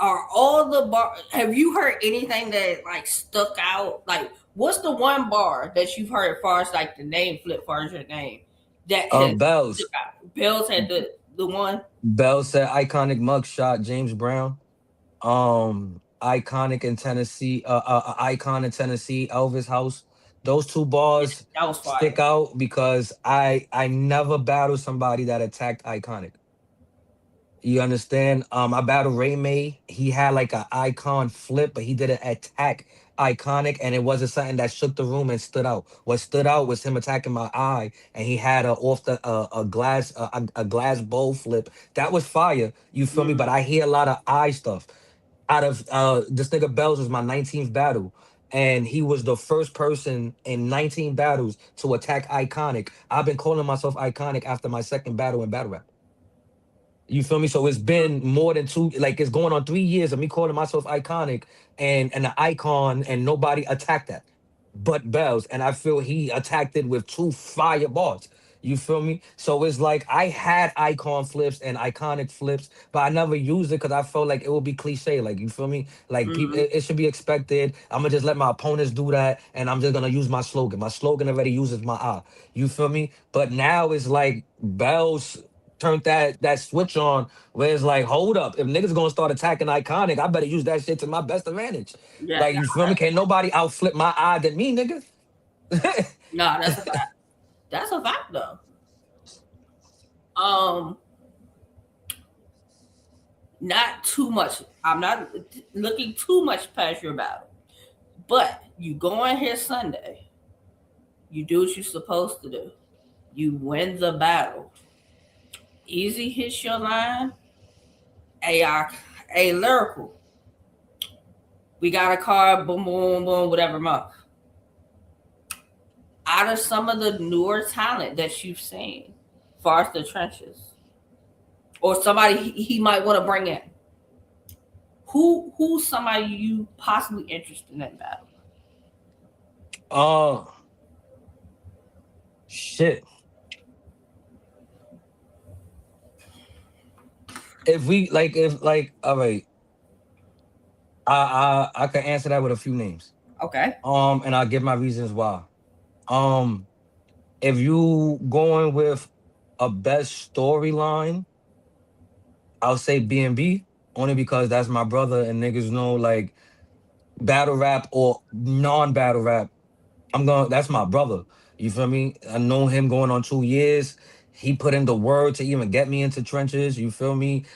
A: Are all the bar? Have you heard anything that like stuck out? Like, what's the one bar that you've heard as far as like the name flip, far as your name that has stuck
B: Bells.
A: out? Bells had the one.
B: Bell said iconic mugshot, James Brown. Iconic in Tennessee, icon in Tennessee, Elvis House. Those two
A: Yeah,
B: bars
A: that was
B: stick
A: fire.
B: out because I never battled somebody that attacked iconic. You understand? I battled Ray May. He had like an icon flip, but he didn't attack iconic, and it wasn't something that shook the room and stood out. What stood out was him attacking my eye, and he had a off the a glass bowl flip. That was fire. You feel me?
A: Mm,
B: But I hear a lot of eye stuff. Out of this nigga Bells was my 19th battle. And he was the first person in 19 battles to attack Iconic. I've been calling myself Iconic after my second battle in battle rap. You feel me? So it's been more than two, like it's going on 3 years of me calling myself iconic and an icon, and nobody attacked that but Bells. And I feel he attacked it with two fire bars. You feel me? So it's like I had icon flips and iconic flips, but I never used it because I felt like it would be cliche. Like, you feel me? Like people,
A: mm,
B: it should be expected. I'm gonna just let my opponents do that, and I'm just gonna use my slogan. My slogan already uses my eye. You feel me? But now it's like Bells turned that switch on where it's like, hold up, if niggas gonna start attacking iconic, I better use that shit to my best advantage.
A: yeah,
B: Like, you feel me? Can't nobody outflip my eye than me, nigga.
A: no, that's a fact. That's a fact though. Um, not too much. I'm not looking too much past your battle, but you go in here Sunday. You do what you're supposed to do. You win the battle. Easy hits your line. A lyrical. We got a car. Boom, boom, boom. Whatever month. Out of some of the newer talent that you've seen, far as the trenches, or somebody he might want to bring in. Who's somebody you possibly interested in that battle?
B: uh Shit. If we like if like All right, I can answer that with a few names.
A: Okay.
B: And I'll give my reasons why. Um if you going with a best storyline, I'll say B&B, only because that's my brother and niggas know like battle rap or non-battle rap. That's my brother. You feel me? I know him going on 2 years. He put in the word to even get me into trenches. You feel me?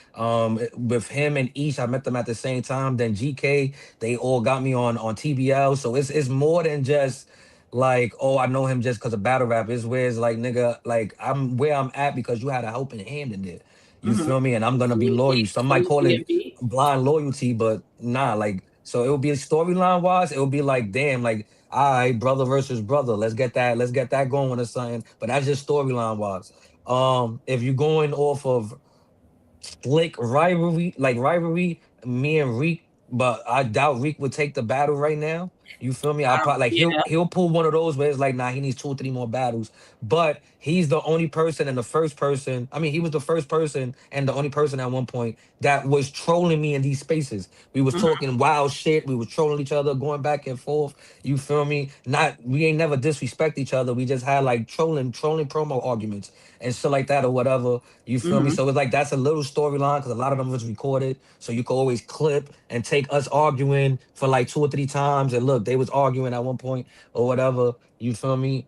B: With him and Ish, I met them at the same time. Then GK, they all got me on TBL. So it's more than just like, oh, I know him just because of battle rap. It's where it's like, nigga, like I'm where I'm at because you had a helping hand in it. You
A: Mm-hmm.
B: feel me? And I'm gonna be loyal. Some might call it
A: B&B.
B: blind loyalty, but nah, like so it would be storyline wise, it would be like, damn, like, all right, brother versus brother. Let's get that going or something. But that's just storyline wise. If you're going off of slick rivalry, me and Reek, but I doubt Reek would take the battle right now. You feel me? I
A: I don't.
B: probably like
A: Yeah.
B: he'll pull one of those where it's like, nah, he needs 2 or 3 more battles. But he's the only person and the first person. I mean, he was the first person and the only person at one point that was trolling me in these spaces. We was
A: Mm-hmm.
B: talking wild shit. We was trolling each other, going back and forth. You feel me? Not we ain't never disrespect each other. We just had like trolling promo arguments and shit like that or whatever. You feel me?
A: Mm-hmm.
B: So it's like that's a little storyline because a lot of them was recorded. So you could always clip and take us arguing for like 2 or 3 times. And look, they was arguing at one point or whatever. You feel me?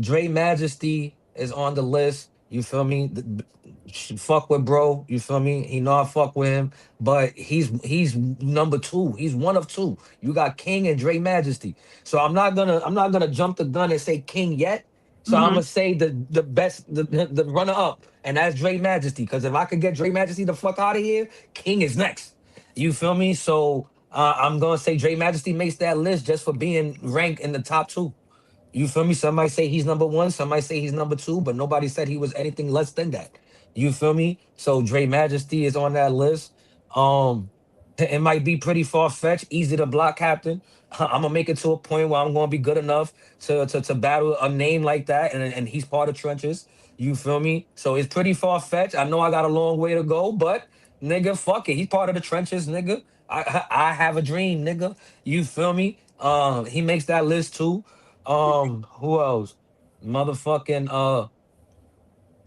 B: Dre Majesty is on the list. You feel me? Fuck with bro. You feel me? He know I fuck with him, but he's number two. He's one of two. You got King and Dre Majesty. So I'm not gonna jump the gun and say King yet. So I'm
A: Mm-hmm.
B: gonna say the best the runner up, and that's Dre Majesty. Because if I could get Dre Majesty the fuck out of here, King is next. You feel me? So I'm gonna say Dre Majesty makes that list just for being ranked in the top two. You feel me? Somebody say he's number one, somebody say he's number two, but nobody said he was anything less than that. You feel me? So Dre Majesty is on that list. Um, it might be pretty far fetched, easy to block, Captain. I'm gonna make it to a point where I'm gonna be good enough to battle a name like that, and he's part of trenches. You feel me? So it's pretty far fetched. I know I got a long way to go, but nigga, fuck it. He's part of the trenches, nigga. I have a dream, nigga. You feel me? He makes that list too. Who else? Motherfucking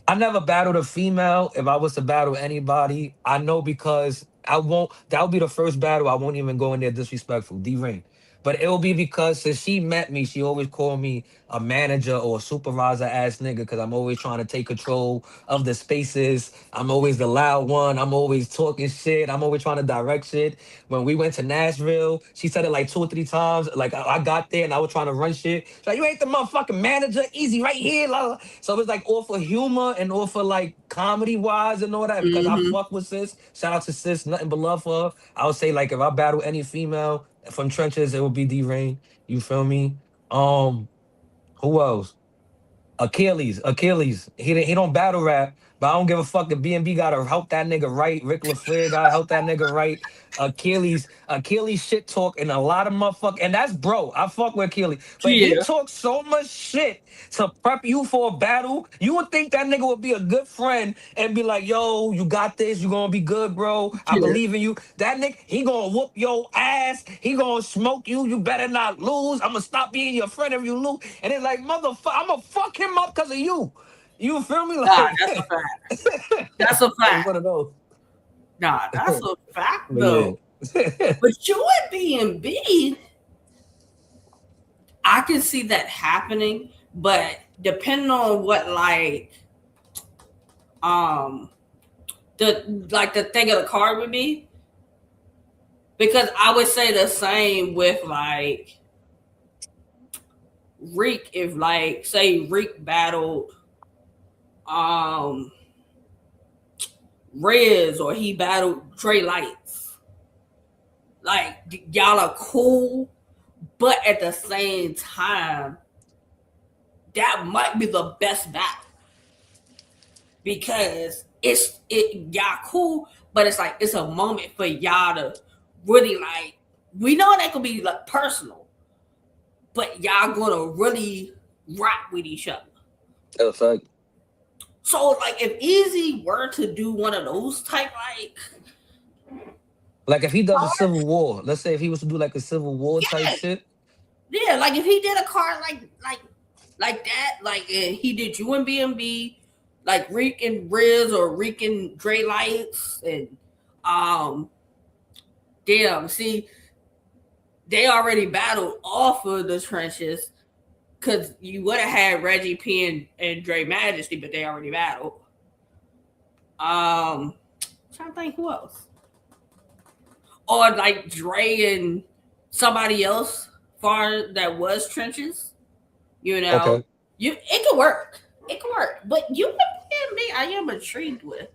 B: I never battled a female. If I was to battle anybody, I know because I won't. That would be the first battle. I won't even go in there disrespectful. D Ring. But it will be because since she met me, she always called me a manager or a supervisor ass nigga because I'm always trying to take control of the spaces. I'm always the loud one. I'm always talking shit. I'm always trying to direct shit. When we went to Nashville, she said it like 2 or 3 times. Like I got there and I was trying to run shit. She's like, you ain't the motherfucking manager. Easy right here. La, la. So it's like all for humor and all for like comedy wise and all that because I
A: Mm-hmm.
B: fuck with sis. Shout out to sis. Nothing but love for her. I would say like if I battle any female from trenches, it would be D Rain. You feel me? Um, who else? Achilles. He don't battle rap, but I don't give a fuck if BNB gotta help that nigga right. Rick LaFleur gotta help that nigga right. Achilles shit talk and a lot of motherfucker, and that's bro. I fuck with Achilles, but he
A: Yeah.
B: talks so much shit to prep you for a battle. You would think that nigga would be a good friend and be like, yo, you got this, you gonna be good, bro. I
A: Yeah.
B: believe in you. That nigga, he gonna whoop your ass, he gonna smoke you, you better not lose. I'ma stop being your friend if you lose. And it's like, motherfucker, I'ma fuck him up because of you. You feel me?
A: Nah,
B: Like
A: that's a fact. That's a
B: it's
A: fact.
B: one of those.
A: Nah, that's a fact
B: But yeah.
A: though. But you and B&B, I can see that happening, but depending on what um the thing of the card would be, because I would say the same with like Reek. If like say Reek battled um Rez or he battled Trey Lights, like y'all are cool, but at the same time, that might be the best battle because y'all cool, but it's like it's a moment for y'all to really like. We know that could be like personal, but y'all gonna really rock with each other.
B: That's a fact.
A: So like if Easy were to do one of those type like
B: Like if he does a
A: cards,
B: civil war, let's say if he was to do like a civil war type
A: yeah,
B: shit.
A: yeah, like if he did a card like that, like and he did you and B&B, like Reek and Riz or Reek and Dre Lights and um damn, see they already battled off of the trenches. because you would have had Reggie P and Dre Majesty, but they already battled. Trying to think who else, or like Dre and somebody else far that was trenches. You know,
B: Okay.
A: you it could work. It could work, but you and me, I am intrigued with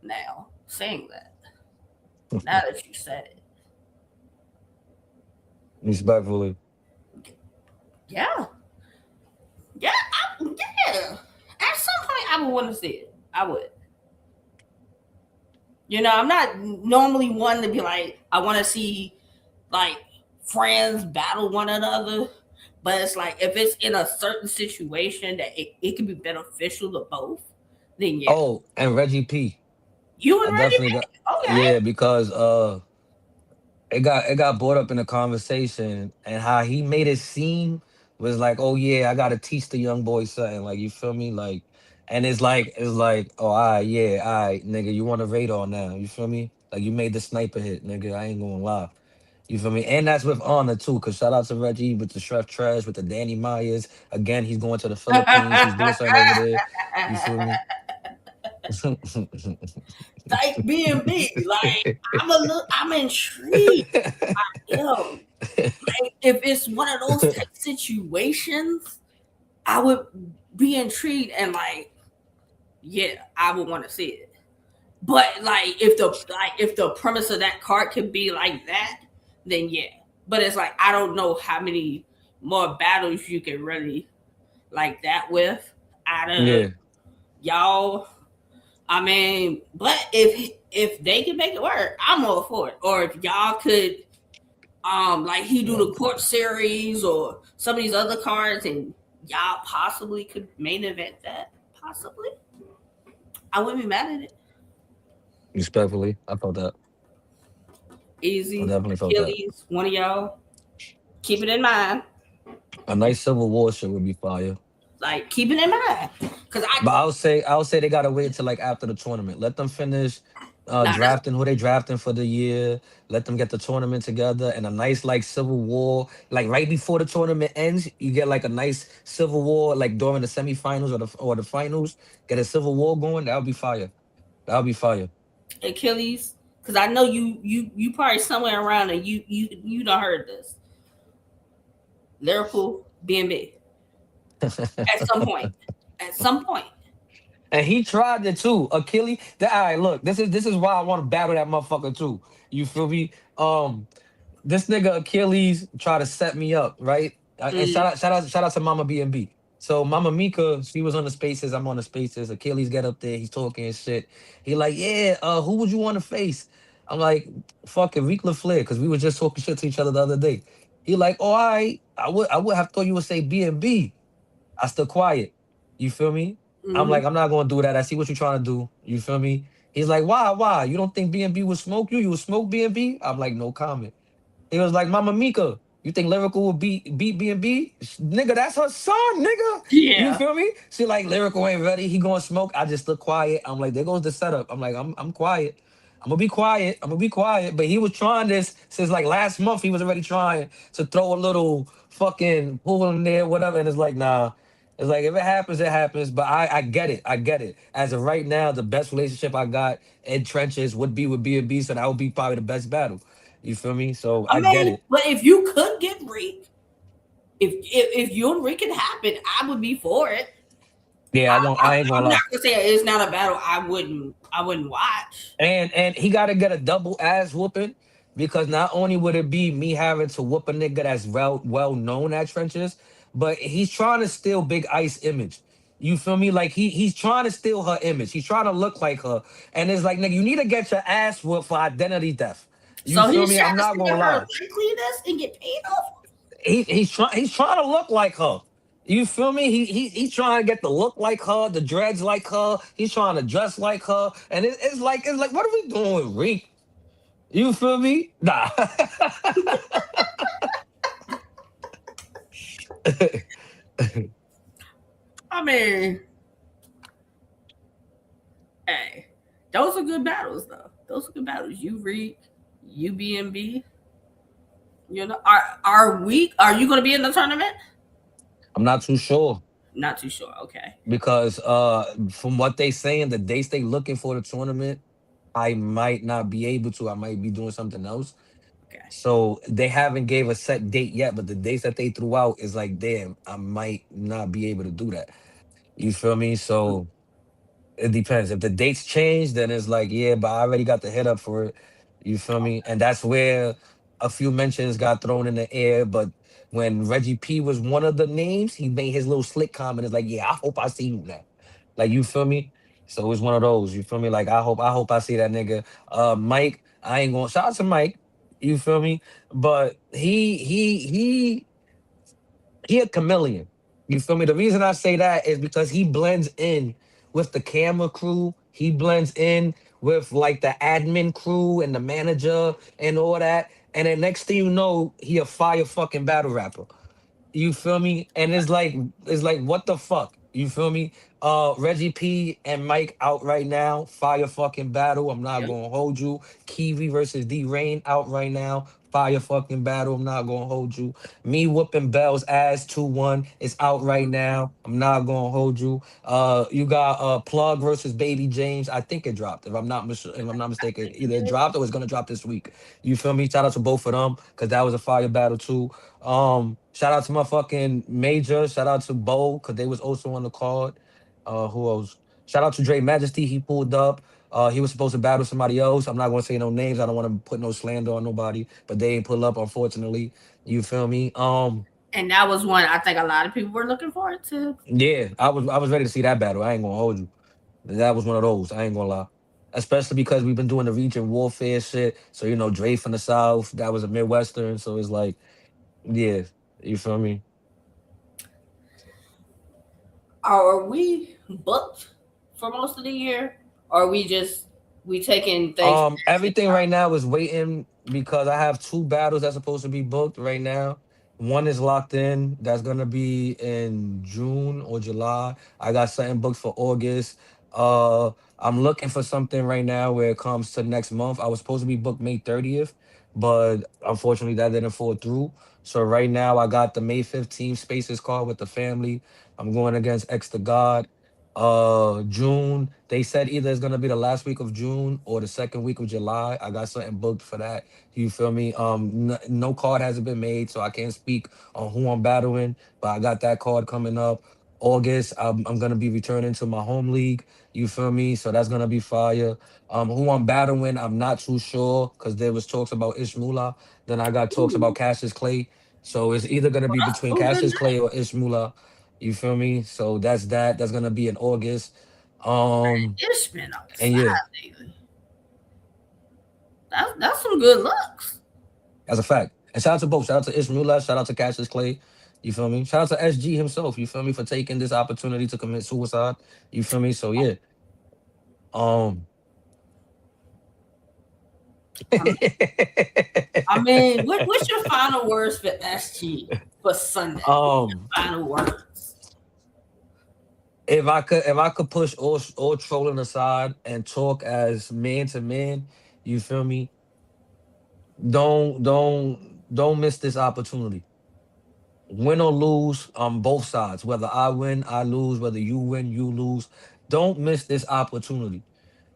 A: now saying that. Now that you said it,
B: Respectfully.
A: yeah, yeah, yeah. At some point, I would want to see it. I would. I'm not normally one to be like, I want to see like friends battle one another. But it's like if it's in a certain situation that it can be beneficial to both, then yeah.
B: Oh, and Reggie P.
A: You
B: I
A: and Reggie
B: definitely
A: P.
B: got,
A: Okay.
B: yeah, because it got brought up in the conversation, and how he made it seem was like, oh yeah, I gotta teach the young boy something, like, you feel me, like, and it's like, oh, all right, nigga, you want a radar now, you feel me, like, you made the sniper hit, nigga, I ain't gonna lie, you feel me, and that's with honor too, cause shout out to Reggie with the Chef Trash with the Danny Myers again, he's going to the Philippines, he's doing something over there, you feel me.
A: Like B&B. Like I'm intrigued. Yo, like if it's one of those type situations, I would be intrigued and like, yeah, I would want to see it. But like if the premise of that card could be like that, then yeah. But it's like I don't know how many more battles you can really like that with out of
B: Yeah,
A: y'all. I mean, but if they can make it work, I'm all for it. Or if y'all could like he do the court series or some of these other cards and y'all possibly could main event that, possibly. I wouldn't be mad at it.
B: respectfully, I felt that. I
A: Easy.
B: definitely felt that.
A: Achilles, one of y'all. Keep it in mind.
B: A nice Civil War shit would be fire.
A: Like keep it in mind. Cause I
B: But I'll say they gotta wait till like after the tournament. Let them finish
A: nah that's
B: drafting who they drafting for the year. Let them get the tournament together, and a nice like Civil War. Like right before the tournament ends, you get like a nice Civil War, like during the semifinals or the finals. Get a Civil War going. That would be fire. That would be fire.
A: Achilles. Cause I know you probably somewhere around and you done heard this. Lyrical B&B. At some point. At some point.
B: And he tried it too. Achilles. All right, look. This is why I want to battle that motherfucker too. You feel me? This nigga Achilles tried to set me up, right? And
A: Mm,
B: shout out to Mama B and B. So Mama Mika, she was on the spaces. I'm on the spaces. Achilles get up there. He's talking and shit. He like, yeah. Who would you want to face? I'm like, fucking Rick LaFleur, because we were just talking shit to each other the other day. He like, oh, I would have thought you would say B and B. I still quiet. You feel me? I'm
A: mm-hmm.
B: like, I'm not gonna do that. I see what you're trying to do. You feel me? He's like, why? Why? You don't think B and B would smoke you? You would smoke B and B? I'm like, no comment. He was like, Mama Mika, you think Lyrical will beat B&B? Nigga, that's her son, nigga. You
A: Yeah.
B: feel me? She like, Lyrical ain't ready. He gonna smoke. I just look quiet. I'm like, there goes the setup. I'm like, I'm quiet. I'm gonna be quiet. I'm gonna be quiet. But he was trying this since like last month. He was already trying to throw a little fucking pool in there, whatever. And it's like, nah. It's like if it happens, it happens. But I get it. I get it. As of right now, the best relationship I got in trenches would be with B&B. So that would be probably the best battle. You feel me? So
A: I
B: I get
A: mean,
B: it.
A: but if you could get Reek, if you and Reek can happen, I would be for it.
B: Yeah, I won't. I ain't gonna
A: I'm not
B: lie.
A: gonna say it's not a battle I wouldn't watch.
B: And he got to get a double ass whooping, because not only would it be me having to whoop a nigga that's well known at trenches, but he's trying to steal Big Ice image. You feel me? Like he's trying to steal her image. He's trying to look like her, and it's like, nigga, you need to get your ass whooped for identity theft. You
A: So
B: feel
A: he's
B: me?
A: trying
B: I'm
A: to
B: not
A: see
B: gonna
A: her
B: lie.
A: likeliness and get paid off.
B: He's trying to look like her. You feel me? He's trying to get the look like her, the dreads like her. He's trying to dress like her, and it's like what are we doing with Reek? You feel me? Nah.
A: I mean, hey, those are good battles though. Those are good battles. You Reek, you B&B. Are you gonna be in the tournament?
B: I'm not too sure
A: Not too sure. Okay.
B: because from what they saying, the dates they looking for the tournament, I might not be able to. I might be doing something else.
A: Okay.
B: So they haven't gave a set date yet, but the dates that they threw out is like, damn, I might not be able to do that. You feel me? So it depends. If the dates change, then it's like, yeah, but I already got the hit up for it. You feel me? And that's where a few mentions got thrown in the air. But when Reggie P was one of the names, he made his little slick comment. It's like, yeah, I hope I see you now. Like, you feel me? So it's one of those. You feel me? Like, I hope I see that nigga. Mike, I ain't going shout out to Mike. You feel me? But he a chameleon. You feel me? The reason I say that is because he blends in with the camera crew. He blends in with like the admin crew and the manager and all that. And then next thing you know, he a fire fucking battle rapper. You feel me? And it's like what the fuck? You feel me? Reggie P and Mike out right now. Fire fucking battle. I'm not
A: Yep.
B: gonna hold you. Kiwi versus D Rain out right now. Fire fucking battle. I'm not gonna hold you. Me whooping Bell's ass 2-1. It's out right now. I'm not gonna hold you. You got Plug versus Baby James. I think it dropped. If I'm not mistaken, either it dropped or it's gonna drop this week. You feel me? Shout out to both of them because that was a fire battle too. Shout out to my fucking Major. Shout out to Bo because they was also on the card. Who else? Shout out to Dre Majesty. He pulled up. He was supposed to battle somebody else. I'm not gonna say no names. I don't want to put no slander on nobody, but they ain't pull up, unfortunately. You feel me?
A: And that was one I think a lot of people were looking forward to.
B: Yeah, I was ready to see that battle. I ain't gonna hold you. That was one of those. I ain't gonna lie. Especially because we've been doing the region warfare shit. So Dre from the South, that was a Midwestern. So it's like, yeah, you feel me?
A: Are we booked for most of the year? Or are we taking things as they
B: Everything
A: come?
B: right now is waiting because I have two battles that's supposed to be booked right now. One is locked in. That's gonna be in June or July. I got something booked for August. I'm looking for something right now where it comes to next month. I was supposed to be booked May 30th, but unfortunately that didn't fall through. So right now I got the May 15th Spaces card with the family. I'm going against X the God. June, they said either it's gonna be the last week of June or the second week of July. I got something booked for that. You feel me? No card hasn't been made, so I can't speak on who I'm battling, but I got that card coming up. August, I'm gonna be returning to my home league. You feel me? So that's gonna be fire. Who I'm battling, I'm not too sure because there was talks about Ishmula. Then I got talks
A: Ooh,
B: about Cassius Clay. So it's either gonna
A: well,
B: be
A: that's
B: between
A: two good
B: Cassius
A: names.
B: Clay or Ishmula. You feel me? So that's that. That's gonna be in August. Um,
A: It's been
B: and yeah,
A: outside lately. That's some good looks.
B: that's a fact. And shout out to both. Shout out to Ishmula. Shout out to Cassius Clay. You feel me? Shout out to SG himself. You feel me for taking this opportunity to commit suicide. You feel me? So yeah. Um.
A: What's your final words for SG for Sunday? What's
B: um.
A: your final words?
B: If I could push all trolling aside and talk as man to man, you feel me? Don't miss this opportunity. Win or lose on both sides. Whether I win, I lose. Whether you win, you lose. Don't miss this opportunity.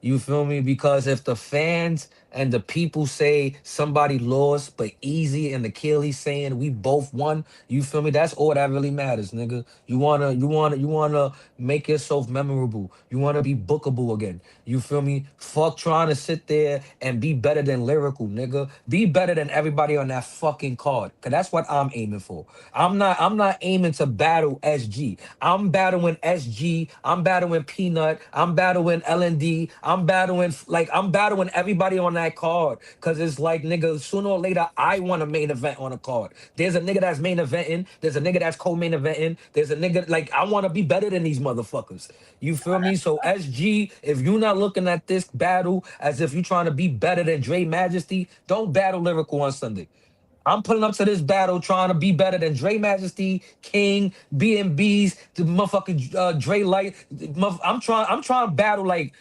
B: You feel me? Because if the fans and the people say somebody lost, but Easy and the Achilles saying we both won, you feel me? That's all that really matters, nigga. You wanna make yourself memorable. You wanna be bookable again. You feel me? Fuck trying to sit there and be better than Lyrical, nigga. Be better than everybody on that fucking card. Cause that's what I'm aiming for. I'm not aiming to battle SG. I'm battling SG. I'm battling Peanut. I'm battling LND. I'm battling everybody on that card. Cause it's like nigga, sooner or later I want a main event on a card. There's a nigga that's main eventing. There's a nigga that's co-main eventing. There's a nigga like I want to be better than these motherfuckers. You feel me? So SG, if you're not looking at this battle as if you're trying to be better than Dre Majesty, don't battle Lyrical on Sunday. I'm pulling up to this battle trying to be better than Dre Majesty, King, B&B's, the motherfucking Dre Light. I'm trying to battle like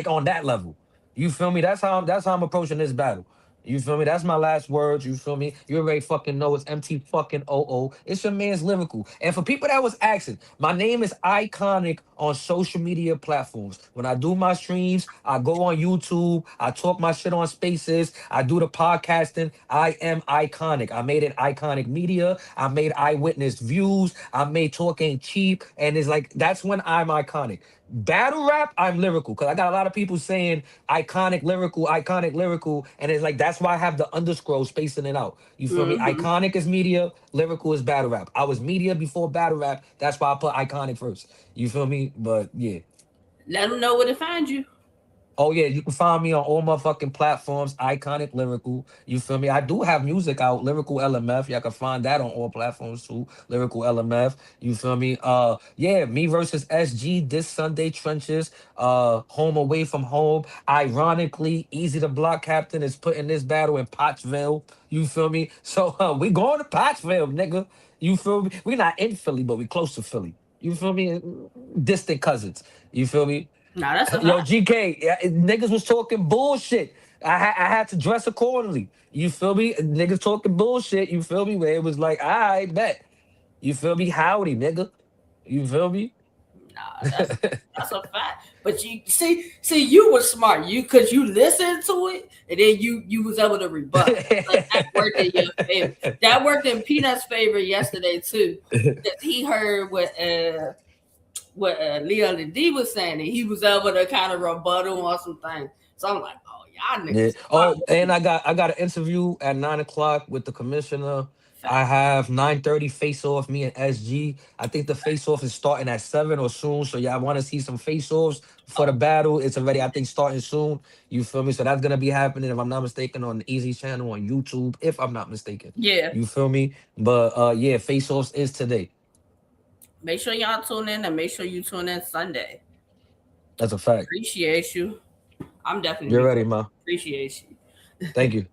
B: on that level. You feel me? That's how I'm approaching this battle. You feel me? That's my last words. You feel me? You already fucking know it's MT fucking OO. It's your man's lyrical. And for people that was asking, my name is iconic on social media platforms. When I do my streams, I go on YouTube, I talk my shit on spaces, I do the podcasting. I am iconic. I made it iconic media. I made eyewitness views. I made talk ain't cheap. And it's like that's when I'm iconic. Battle rap, I'm lyrical. Cause I got a lot of people saying iconic lyrical, and it's like that's why I have the underscore spacing it out. You feel me?
A: Hmm.
B: Iconic is media, lyrical is battle rap. I was media before battle rap. That's why I put iconic first. You feel me? But yeah.
A: Let them know where to find you.
B: Oh yeah, you can find me on all my fucking platforms. Iconic lyrical. You feel me? I do have music out, lyrical LMF. Y'all can find that on all platforms too. Lyrical LMF. You feel me? Yeah, me versus SG this Sunday trenches. Home away from home. Ironically, Easy the Block Captain is putting this battle in Pottsville. You feel me? So we going to Pottsville, nigga. You feel me? We not in Philly, but we close to Philly. You feel me? Distant cousins. You feel me?
A: Nah, that's a
B: Yo,
A: fact.
B: GK, yeah, niggas was talking bullshit. I had to dress accordingly. You feel me? Niggas talking bullshit. You feel me? Where it was like, I bet. You feel me? Howdy, nigga. You feel me?
A: Nah, that's a fact. But you see, you were smart. You because you listened to it and then you was able to rebut. So that worked in your favor. That worked in Peanut's favor yesterday too, because he heard what Leo and D was saying, and he was able to kind of rebuttal on some things. So I'm like, oh, y'all
B: Yeah.
A: niggas smart.
B: Oh, and I got an interview at 9 o'clock with the commissioner. I
A: Fact.
B: have 9:30 face off, me and SG. I think the face off is starting at 7 or soon. So y'all want to see some face offs for the
A: Oh,
B: battle. It's already, I think, starting soon. You feel me? So that's gonna be happening, if I'm not mistaken, on the Easy channel on YouTube, if I'm not mistaken.
A: yeah.
B: You feel me? But yeah, face offs is today.
A: Make sure y'all tune in and make sure you tune in Sunday.
B: That's a fact.
A: Appreciate you. I'm definitely
B: You're
A: be
B: ready,
A: going.
B: ma.
A: Appreciate you.
B: Thank you.